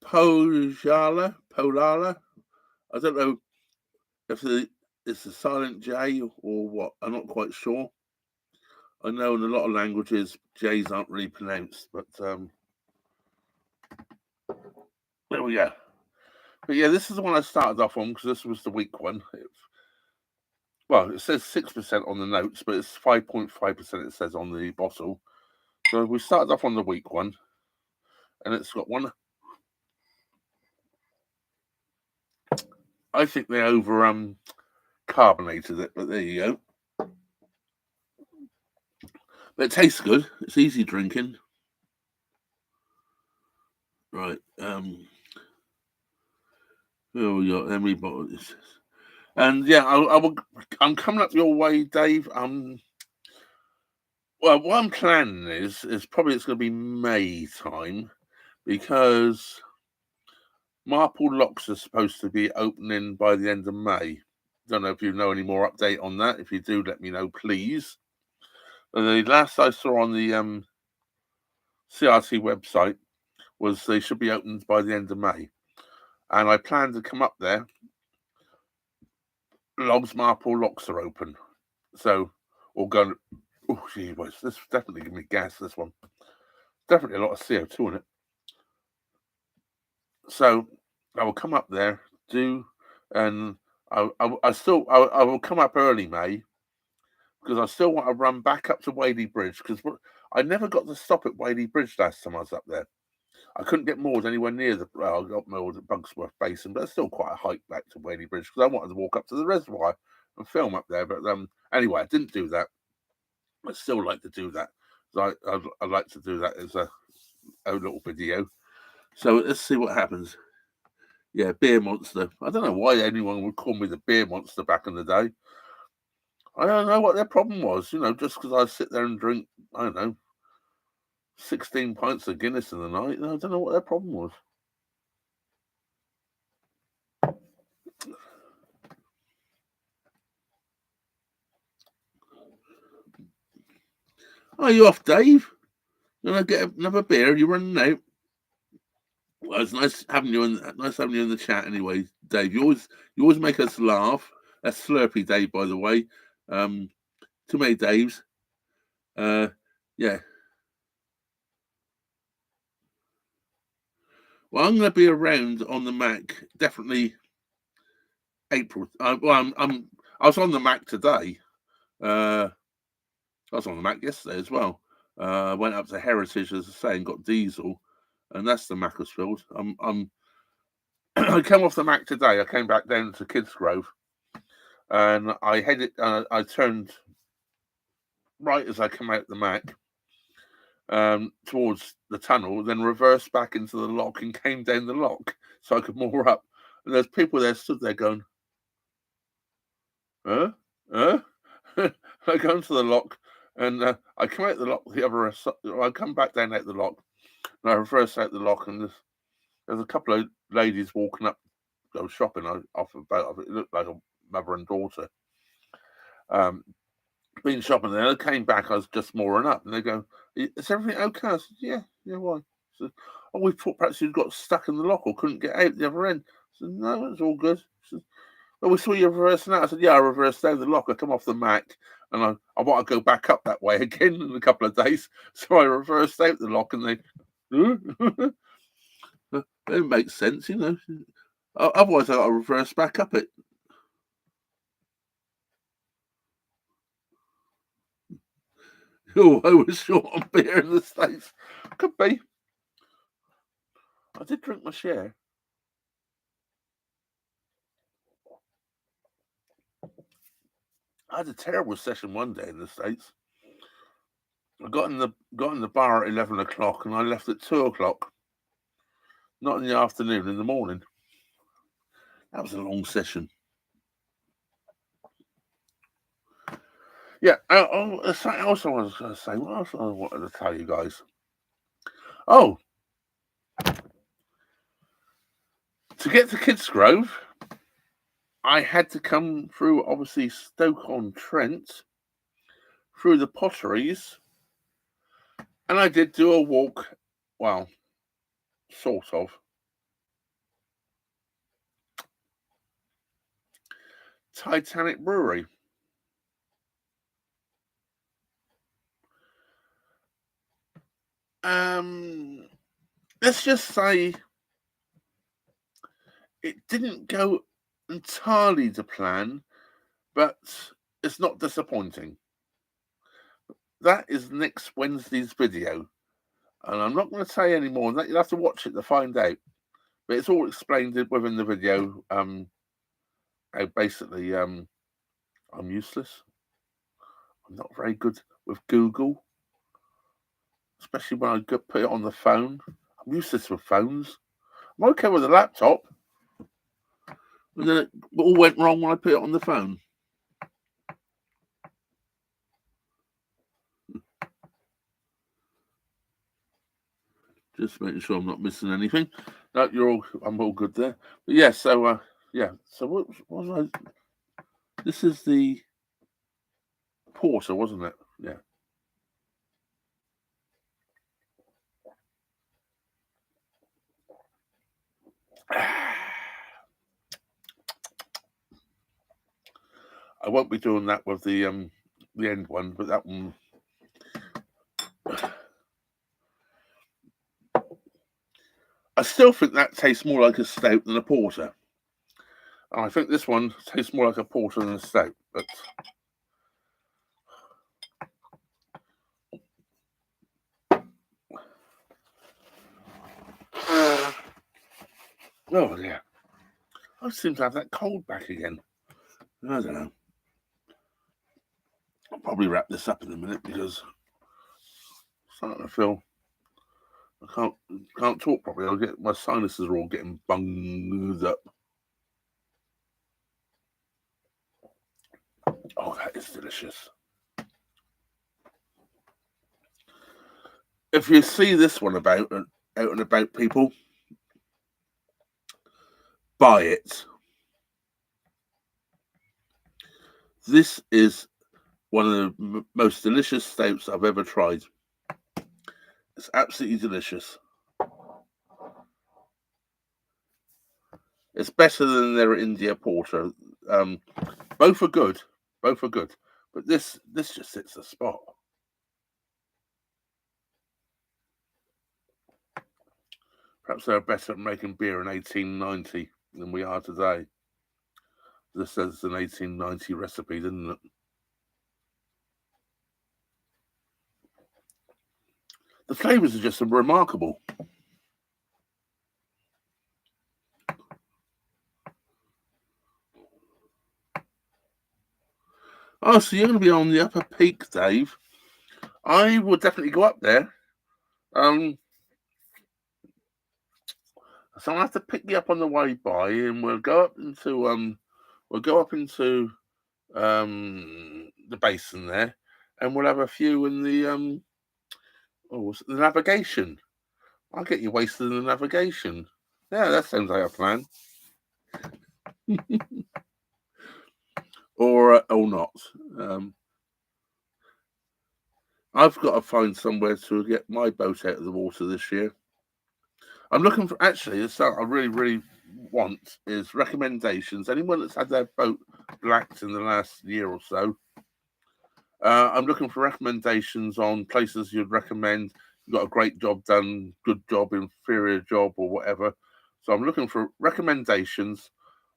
Polala. I don't know if it's a silent J or what. I'm not quite sure. I know in a lot of languages J's aren't really pronounced, but there we go. But yeah, this is the one I started off on because this was the weak one. It says 6% on the notes, but it's 5.5% it says on the bottle. So we started off on the weak one, and it's got one. I think they over carbonated it, but there you go. But it tastes good. It's easy drinking. Right. Oh, yeah. How many bottles? And yeah, I'm coming up your way, Dave. Well, what I'm planning is probably it's going to be May time because Marple Locks are supposed to be opening by the end of May. Don't know if you know any more update on that. If you do, let me know, please. But the last I saw on the CRT website was they should be opened by the end of May, and I plan to come up there. Logs Marple Locks are open, so we'll go. Oh, gee whiz, this definitely give me gas. This one definitely a lot of CO2 in it. So I will come up there, and I will come up early May because I still want to run back up to Wadey Bridge because I never got to stop at Wadey Bridge last time I was up there. I couldn't get moored anywhere near I got moored at Bugsworth Basin, but it's still quite a hike back to Wadey Bridge because I wanted to walk up to the reservoir and film up there. But anyway, I didn't do that. I'd still like to do that. I'd like to do that as a little video. So let's see what happens. Yeah, beer monster. I don't know why anyone would call me the beer monster back in the day. I don't know what their problem was, just because I sit there and drink, I don't know, 16 pints of Guinness in the night. I don't know what their problem was. Are you off, Dave? You want to get another beer? You're running out. Well, it's nice having you in the chat anyway, Dave. You always make us laugh. That's Slurpy Dave, by the way. Too many Daves. Yeah. Well, I'm going to be around on the Mac definitely April. I was on the Mac today. I was on the Mac yesterday as well. Went up to Heritage, as I say, and got diesel, and that's the Macclesfield. I came off the Mac today. I came back down to Kidsgrove, and I headed. I turned right as I came out the Mac towards the tunnel, then reversed back into the lock and came down the lock so I could moor up. And there's people there stood there going, huh? I go into the lock, and I come out the lock the other side. I come back down out the lock, and I reverse out the lock, and there's a couple of ladies walking up, go shopping off about. It looked like a mother and daughter. Been shopping there. I came back. I was just mooring up, and they go, "Is everything okay?" I said, "Yeah, why?" Said, "Oh, we thought perhaps you got stuck in the lock or couldn't get out the other end." I said, "No, it's all good." Said, "Well, we saw you reversing out." I said, "Yeah, I reversed down the lock. I come off the Mac, and I want to go back up that way again in a couple of days." So I reversed out the lock, and they, it makes sense, Otherwise, I got to reverse back up it. Oh, I was short on beer in the States. Could be. I did drink my share. I had a terrible session one day in the States. I got in the bar at 11 o'clock, and I left at 2 o'clock. Not in the afternoon, in the morning. That was a long session. Yeah. Something else I was going to say. What else I wanted to tell you guys? Oh, to get to Kidsgrove, I had to come through, obviously, Stoke-on-Trent, through the Potteries, and I did do a walk. Well, sort of. Titanic Brewery. Let's just say it didn't go entirely to plan, but it's not disappointing. that is next Wednesday's video. And I'm not going to say any more than that. You'll have to watch it to find out. But it's all explained within the video. How basically I'm useless. I'm not very good with Google, especially when I put it on the phone. I'm useless with phones. I'm okay with a laptop. And then it all went wrong when I put it on the phone. Just making sure I'm not missing anything. No, I'm all good there. But yeah, so yeah. So what was I? This is the porter, wasn't it? Yeah. I won't be doing that with the end one, but that one. I still think that tastes more like a stout than a porter. And I think this one tastes more like a porter than a stout. But oh yeah, I seem to have that cold back again. I don't know. I'll probably wrap this up in a minute because I'm starting to feel I can't talk properly. I'll get my sinuses are all getting bunged up. Oh, that is delicious. If you see this one out and about, people, buy it. This is one of the most delicious stouts I've ever tried. It's absolutely delicious. It's better than their India Porter. Both are good. Both are good. But this just hits the spot. Perhaps they're better at making beer in 1890 than we are today. This says an 1890 recipe, didn't it? The flavours are just remarkable. Oh, so you're going to be on the Upper Peak, Dave. I will definitely go up there. So I'll have to pick you up on the way by, and we'll go up into the basin there, and we'll have a few in the the navigation. I'll get you wasted in the navigation. Yeah, that sounds like a plan. or not. I've got to find somewhere to get my boat out of the water this year. I'm looking for actually. Something I really, really want is recommendations. Anyone that's had their boat blacked in the last year or so. I'm looking for recommendations on places you'd recommend. You got a great job done, good job, inferior job, or whatever. So I'm looking for recommendations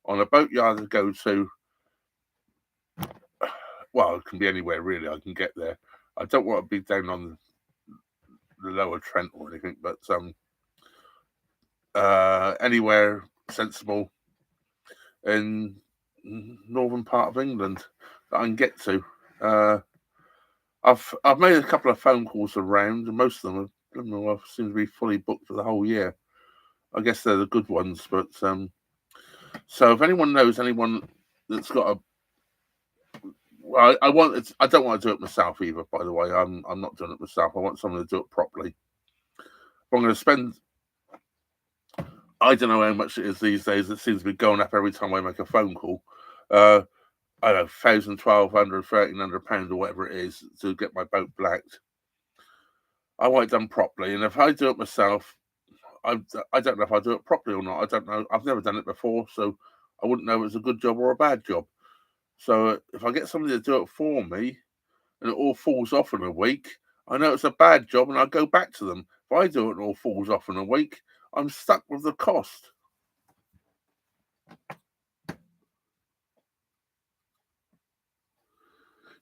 on a boatyard to go to. Well, it can be anywhere really. I can get there. I don't want to be down on the lower Trent or anything, but anywhere sensible in northern part of England that I can get to. I've made a couple of phone calls around, and most of them seem to be fully booked for the whole year. I guess they're the good ones, but so if anyone knows anyone that's got a well, I don't want to do it myself either, by the way. I'm not doing it myself. I want someone to do it properly. If I'm going to spend I don't know how much it is these days. It seems to be going up every time I make a phone call. I don't know, 1,000, 1,200, 1,300 pounds or whatever it is to get my boat blacked. I want it done properly, and if I do it myself, I don't know if I do it properly or not. I don't know. I've never done it before, so I wouldn't know if it's a good job or a bad job. So if I get somebody to do it for me, and it all falls off in a week, I know it's a bad job, and I go back to them. If I do it and it all falls off in a week, I'm stuck with the cost.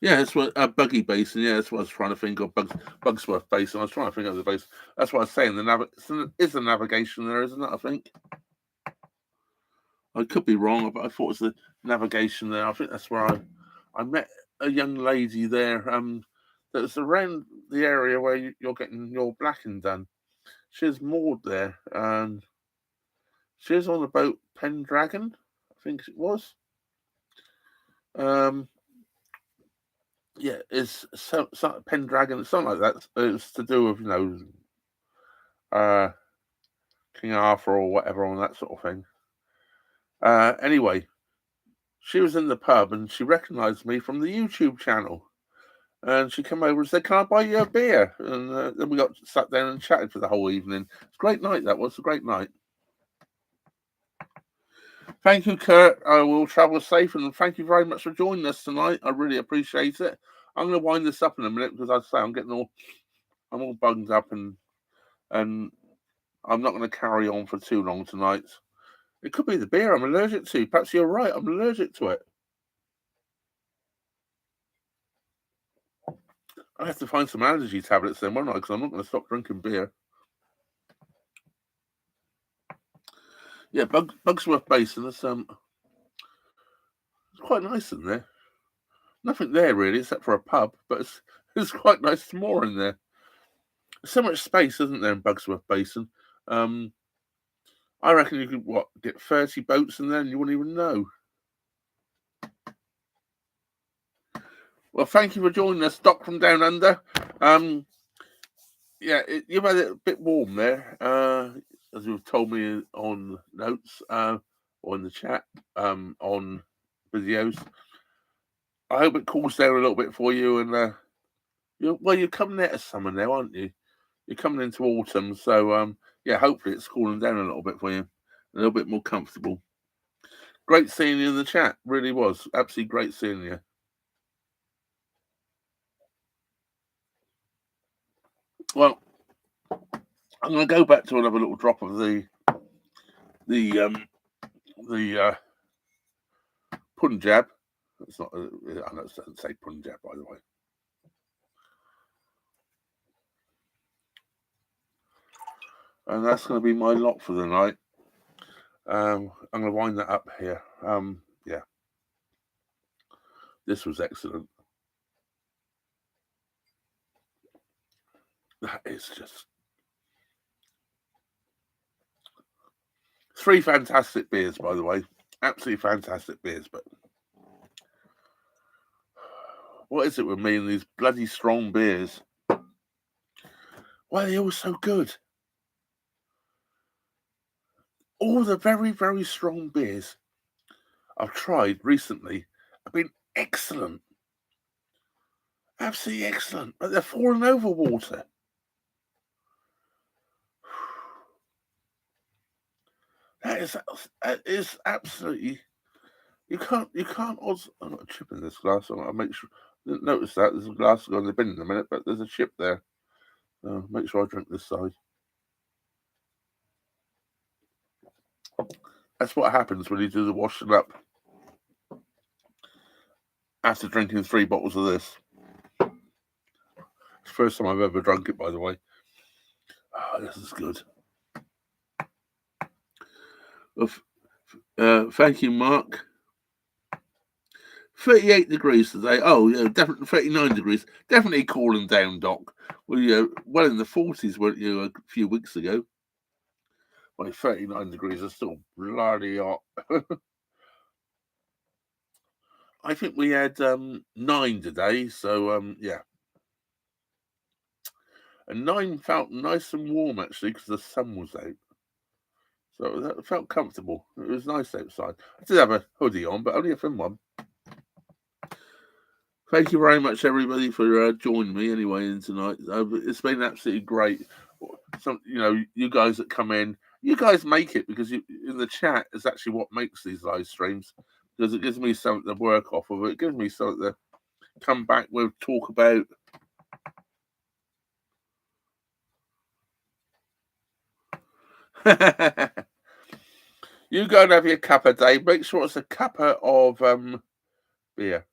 Yeah, that's what Buggy Basin. Yeah, that's what I was trying to think of. Bugsworth Basin. I was trying to think of the basin. That's what I was saying. Is the navigation there, isn't it? I think I could be wrong, but I thought it was the navigation there. I think that's where I met a young lady there. That was around the area where you're getting your blacking done. She's moored there, and she was on the boat Pendragon, I think it was. Um, yeah, it's Pendragon, something like that. It's to do with uh, King Arthur or whatever on that sort of thing. Anyway, she was in the pub and she recognised me from the YouTube channel. And she came over and said, "Can I buy you a beer?" And then we got sat down and chatted for the whole evening. It's a great night. That was a great night. Thank you, Kurt. I will travel safe, and thank you very much for joining us tonight. I really appreciate it. I'm going to wind this up in a minute because I say I'm all bunged up, and I'm not going to carry on for too long tonight. It could be the beer I'm allergic to. Perhaps you're right. I'm allergic to it. I have to find some allergy tablets then, won't I? Because I'm not going to stop drinking beer. Yeah, Bugsworth Basin. It's quite nice in there. Nothing there really, except for a pub, but it's quite nice. There's more in there. There's so much space, isn't there, in Bugsworth Basin? I reckon you could get 30 boats in there, and you wouldn't even know. Well, thank you for joining us, Doc from Down Under. Yeah, you've had it a bit warm there, as you've told me on notes or in the chat on videos. I hope it cools down a little bit for you, and you're coming out of summer now, aren't you? You're coming into autumn, so yeah, hopefully it's cooling down a little bit for you, a little bit more comfortable. Great seeing you in the chat, really was absolutely great seeing you. Well, I'm going to go back to another little drop of the Punjab. It's not. I know it doesn't say Punjab, by the way. And that's going to be my lot for the night. I'm going to wind that up here. Yeah, this was excellent. That is just 3 fantastic beers, by the way. Absolutely fantastic beers, but what is it with me and these bloody strong beers? Why are they all so good? All the very, very strong beers I've tried recently have been excellent. Absolutely excellent. But they're falling over water. That is absolutely. You can't. I'm not chipping this glass. I'll make sure. Didn't notice that there's a glass going in the bin in a minute, but there's a chip there. Make sure I drink this side. That's what happens when you do the washing up after drinking 3 bottles of this. It's the first time I've ever drunk it, by the way. Oh, this is good. Thank you, Mark. 38 degrees today. Oh, yeah, definitely 39 degrees. Definitely cooling down, Doc. Well, well in the 40s, weren't you, a few weeks ago? Well, 39 degrees is still bloody hot. I think we had 9 today, so yeah. And 9 felt nice and warm, actually, because the sun was out. So that felt comfortable. It was nice outside. I did have a hoodie on, but only a thin one. Thank you very much, everybody, for joining me anyway in tonight. It's been absolutely great. You guys that come in, you guys make it because in the chat is actually what makes these live streams, because it gives me something to work off of. It gives me something to come back with, talk about. You go and have your cuppa, Dave. Make sure it's a cuppa of beer.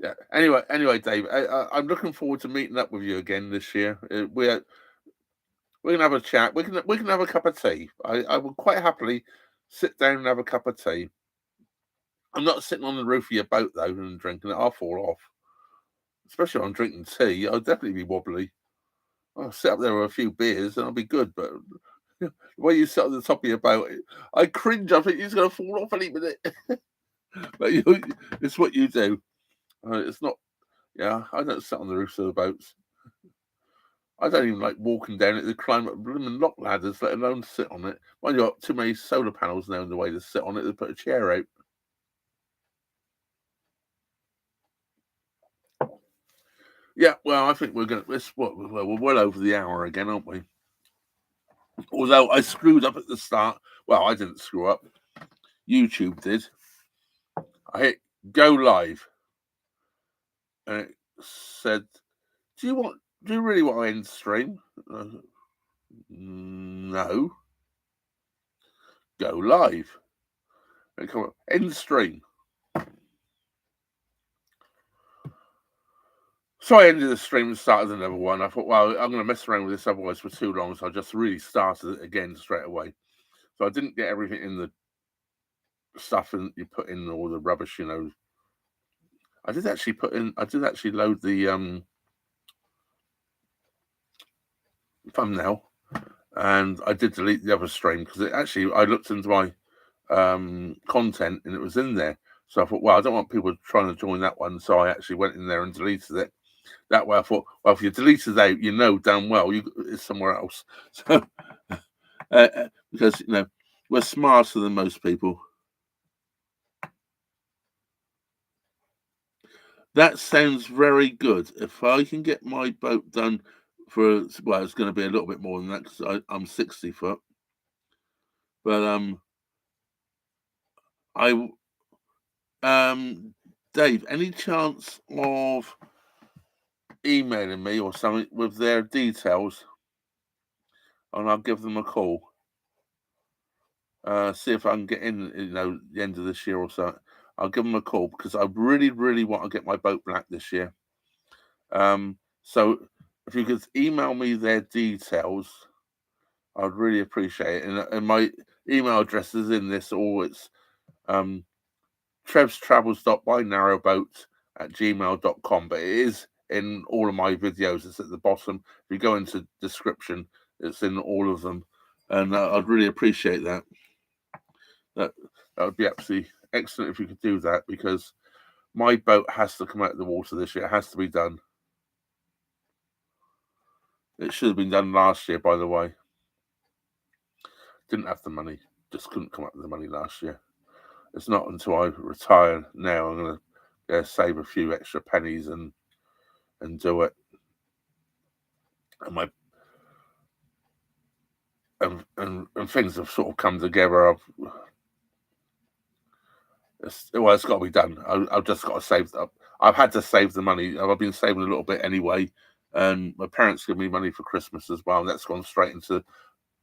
Yeah. Anyway, Dave, I'm looking forward to meeting up with you again this year. We're gonna have a chat. We can have a cup of tea. I will quite happily sit down and have a cup of tea. I'm not sitting on the roof of your boat though and drinking it. I'll fall off. Especially when I'm drinking tea. I'll definitely be wobbly. I'll sit up there with a few beers and I'll be good. But the way you sit on the top of your boat, I cringe. I think you're going to fall off any minute. But it's what you do. It's not. Yeah, I don't sit on the roofs of the boats. I don't even like walking down it to climb up blooming lock ladders, let alone sit on it. Mind you, got too many solar panels now in the way to sit on it to put a chair out. Yeah, well, I think we're going to. Well, we're well over the hour again, aren't we? Although I screwed up at the start. Well, I didn't screw up. YouTube did. I hit go live, and it said, Do you really want to end stream?" No. Go live. And come on, end stream. So I ended the stream and started another one. I thought, well, I'm going to mess around with this otherwise for too long, so I just really started it again straight away. So I didn't get everything in the stuff and you put in all the rubbish, I did actually load the thumbnail, and I did delete the other stream because I looked into my content and it was in there. So I thought, well, I don't want people trying to join that one, so I actually went in there and deleted it. That way, I thought, well, if you delete it out, damn well it's somewhere else. So because we're smarter than most people. That sounds very good. If I can get my boat done it's going to be a little bit more than that because I'm 60 foot. But I Dave, any chance of emailing me or something with their details, and I'll give them a call. See if I can get in, the end of this year or so. I'll give them a call because I really, really want to get my boat black this year. So if you could email me their details, I'd really appreciate it. And my email address is in this, or it's trevstravels.bynarrowboat@gmail.com, but it is in all of my videos. It's at the bottom. If you go into description, it's in all of them. And I'd really appreciate that. That would be absolutely excellent if you could do that, because my boat has to come out of the water this year. It has to be done. It should have been done last year, by the way. Didn't have the money. Just couldn't come up with the money last year. It's not until I retire now I'm going to save a few extra pennies and do it. And things have sort of come together. It's got to be done. I've just got to save up. I've had to save the money. I've been saving a little bit anyway. And my parents give me money for Christmas as well. And that's gone straight into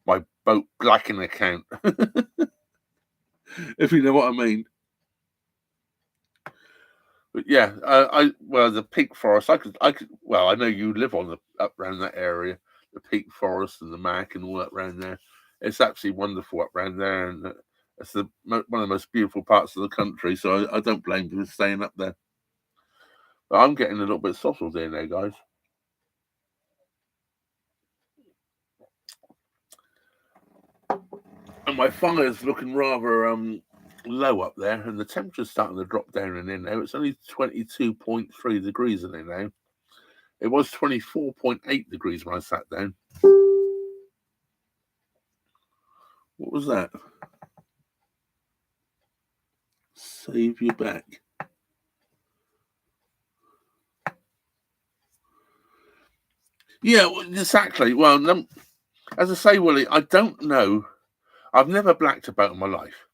my boat blacking account. If you know what I mean. But yeah, the Peak Forest. I know you live up around that area, the Peak Forest and the Mac and all that around there. It's absolutely wonderful up around there, and it's one of the most beautiful parts of the country. So I don't blame you for staying up there. But I'm getting a little bit sottled there now, guys. And my fire's looking rather low up there, and the temperature's starting to drop down in there now. It's only 22.3 degrees in there now. It was 24.8 degrees when I sat down. What was that? Save you back. Yeah, exactly. Well, as I say, Willie, I don't know. I've never blacked a boat in my life.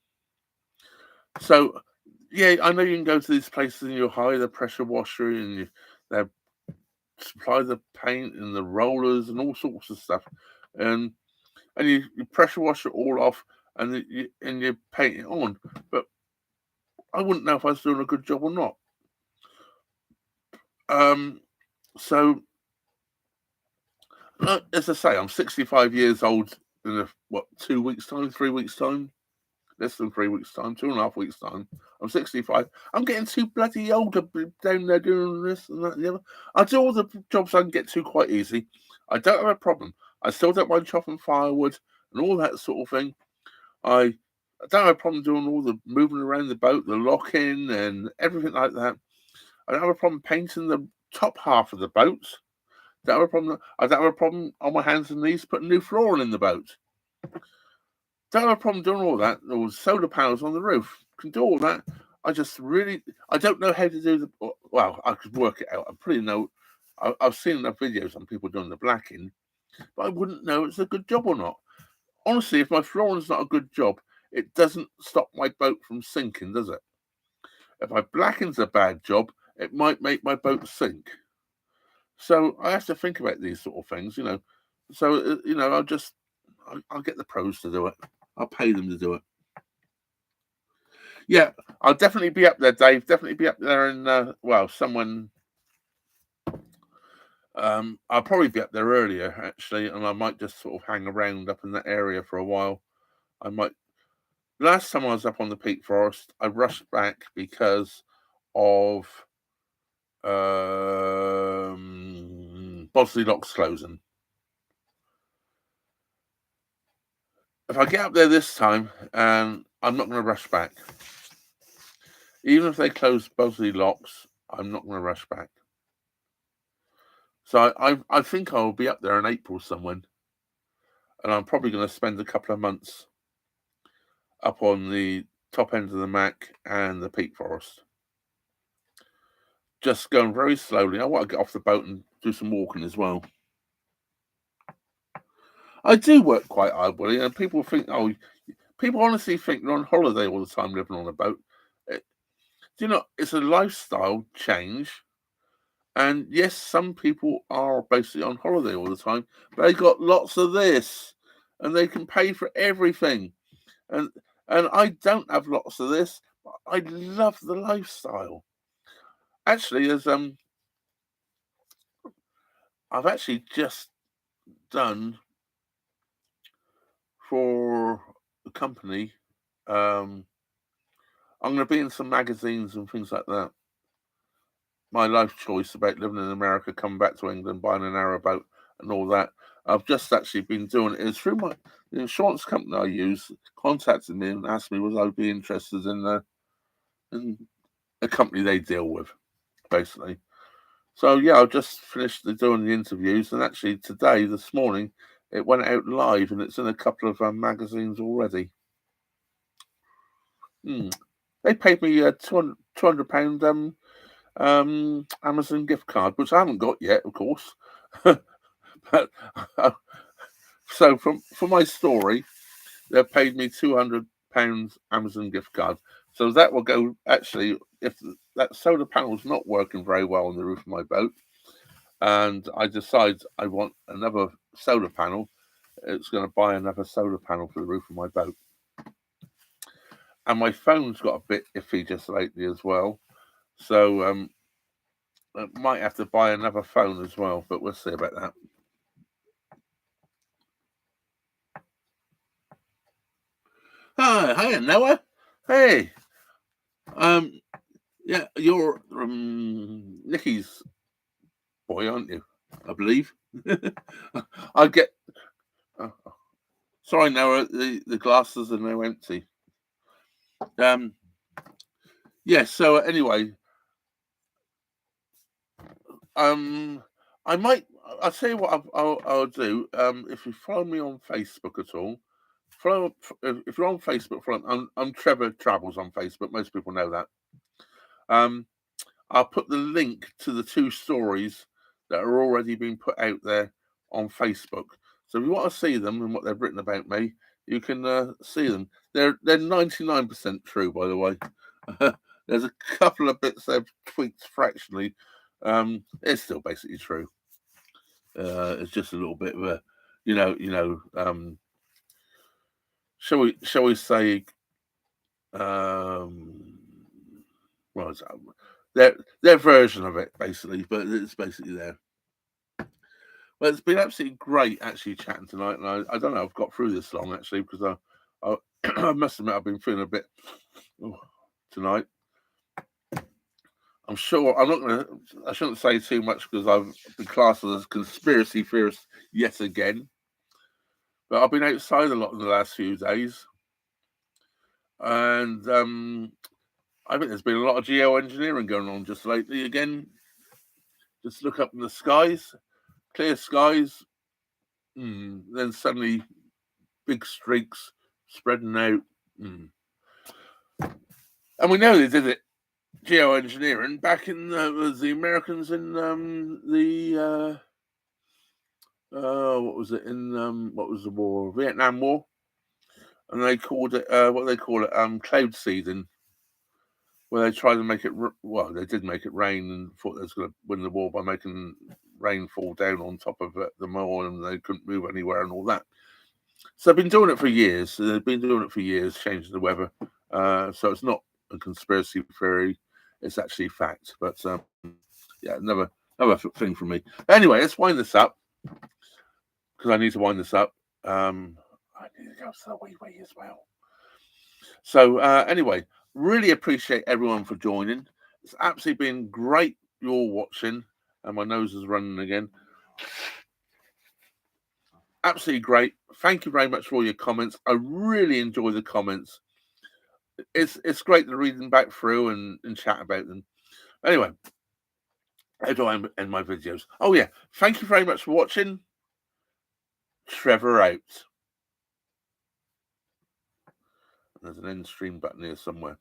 So, yeah, I know you can go to these places and you hire the pressure washer and they supply the paint and the rollers and all sorts of stuff. And you pressure wash it all off and you paint it on. But I wouldn't know if I was doing a good job or not. So as I say, I'm 65 years old in 2 weeks time, 3 weeks time, less than 3 weeks time, 2.5 weeks time. I'm 65. I'm getting too bloody old to be down there doing this and that and the other. I do all the jobs I can get to quite easy. I don't have a problem. I still don't mind chopping firewood and all that sort of thing. I don't have a problem doing all the moving around the boat, the locking and everything like that. I don't have a problem painting the top half of the boat. Don't have a problem. I don't have a problem on my hands and knees putting new flooring in the boat. Don't have a problem doing all that. There was solar panels on the roof. Can do all that. I don't know how to do the. Well, I could work it out. I pretty know. I've seen enough videos on people doing the blacking, but I wouldn't know it's a good job or not. Honestly, if my flooring's not a good job, it doesn't stop my boat from sinking, does it? If my blacking's a bad job, it might make my boat sink. So I have to think about these sort of things, you know. So I'll get the pros to do it. I'll pay them to do it. Yeah, I'll definitely be up there, Dave. Definitely be up there in someone. I'll probably be up there earlier actually, and I might just sort of hang around up in that area for a while. I might. Last time I was up on the Peak Forest, I rushed back because of Bosley Locks closing. If I get up there this time, and I'm not going to rush back. Even if they close Bosley Locks, I'm not going to rush back. So I think I'll be up there in April somewhere, and I'm probably going to spend a couple of months up on the top end of the Mac and the Peak Forest. Just going very slowly. I want to get off the boat and do some walking as well. I do work quite hard, Willie, and people think, people honestly think you're on holiday all the time living on a boat. It's a lifestyle change. And yes, some people are basically on holiday all the time, but they got lots of this and they can pay for everything. And I don't have lots of this, but I love the lifestyle. Actually, as I've actually just done for the company, I'm going to be in some magazines and things like that. My life choice about living in America, coming back to England, buying a narrowboat, and all that. I've just actually been doing it. It's through the insurance company I use contacted me and asked me was I be interested in a company they deal with, basically. So yeah, I've just finished doing the interviews, and actually today, this morning, it went out live, and it's in a couple of magazines already. They paid me £200 Amazon gift card, which I haven't got yet, of course. But so for my story, they've paid me £200 Amazon gift card. So that will go. Actually, if that solar panel's not working very well on the roof of my boat, and I decide I want another solar panel, it's going to buy another solar panel for the roof of my boat. And my phone's got a bit iffy just lately as well, so I might have to buy another phone as well. But we'll see about that. Hi, Noah. Hey, yeah, you're Nikki's boy, aren't you? I believe. I get. Sorry, Noah. The glasses are now empty. Yeah. So anyway, I might. I'll tell you what I'll do. If you follow me on Facebook at all, if you're on Facebook. I'm Trevor Travels on Facebook. Most people know that. I'll put the link to the 2 stories that are already being put out there on Facebook. So if you want to see them and what they've written about me, you can see them. They're 99% true, by the way. There's a couple of bits they've tweaked fractionally. It's still basically true. It's just a little bit of a, shall we say, well, their version of it, basically. But it's basically there. Well, it's been absolutely great actually chatting tonight, and I don't know I've got through this long actually because I I must admit I've been feeling a bit tonight. I'm sure I'm not gonna. I shouldn't say too much because I've been classed as a conspiracy theorist yet again. But I've been outside a lot in the last few days, and I think there's been a lot of geoengineering going on just lately. Again, just look up in the skies, clear skies, then suddenly big streaks spreading out. And we know they did it, geoengineering, back in was the Americans in the what was it in what was the war? Vietnam War, and they called it what they call it cloud seeding, where they tried to make it well, they did make it rain and thought they was going to win the war by making rain fall down on top of them all, and they couldn't move anywhere and all that. So they've been doing it for years. They've been doing it for years, changing the weather. So it's not a conspiracy theory; it's actually fact. But yeah, another thing from me. Anyway, let's wind this up because I need to wind this up. I need to go to the wee as well. So anyway, really appreciate everyone for joining. It's absolutely been great you're watching, and my nose is running again. Absolutely great. Thank you very much for all your comments. I really enjoy the comments. It's great to read them back through and chat about them. Anyway, how do I end my videos? Oh yeah, thank you very much for watching. Trevor out. There's an end stream button here somewhere.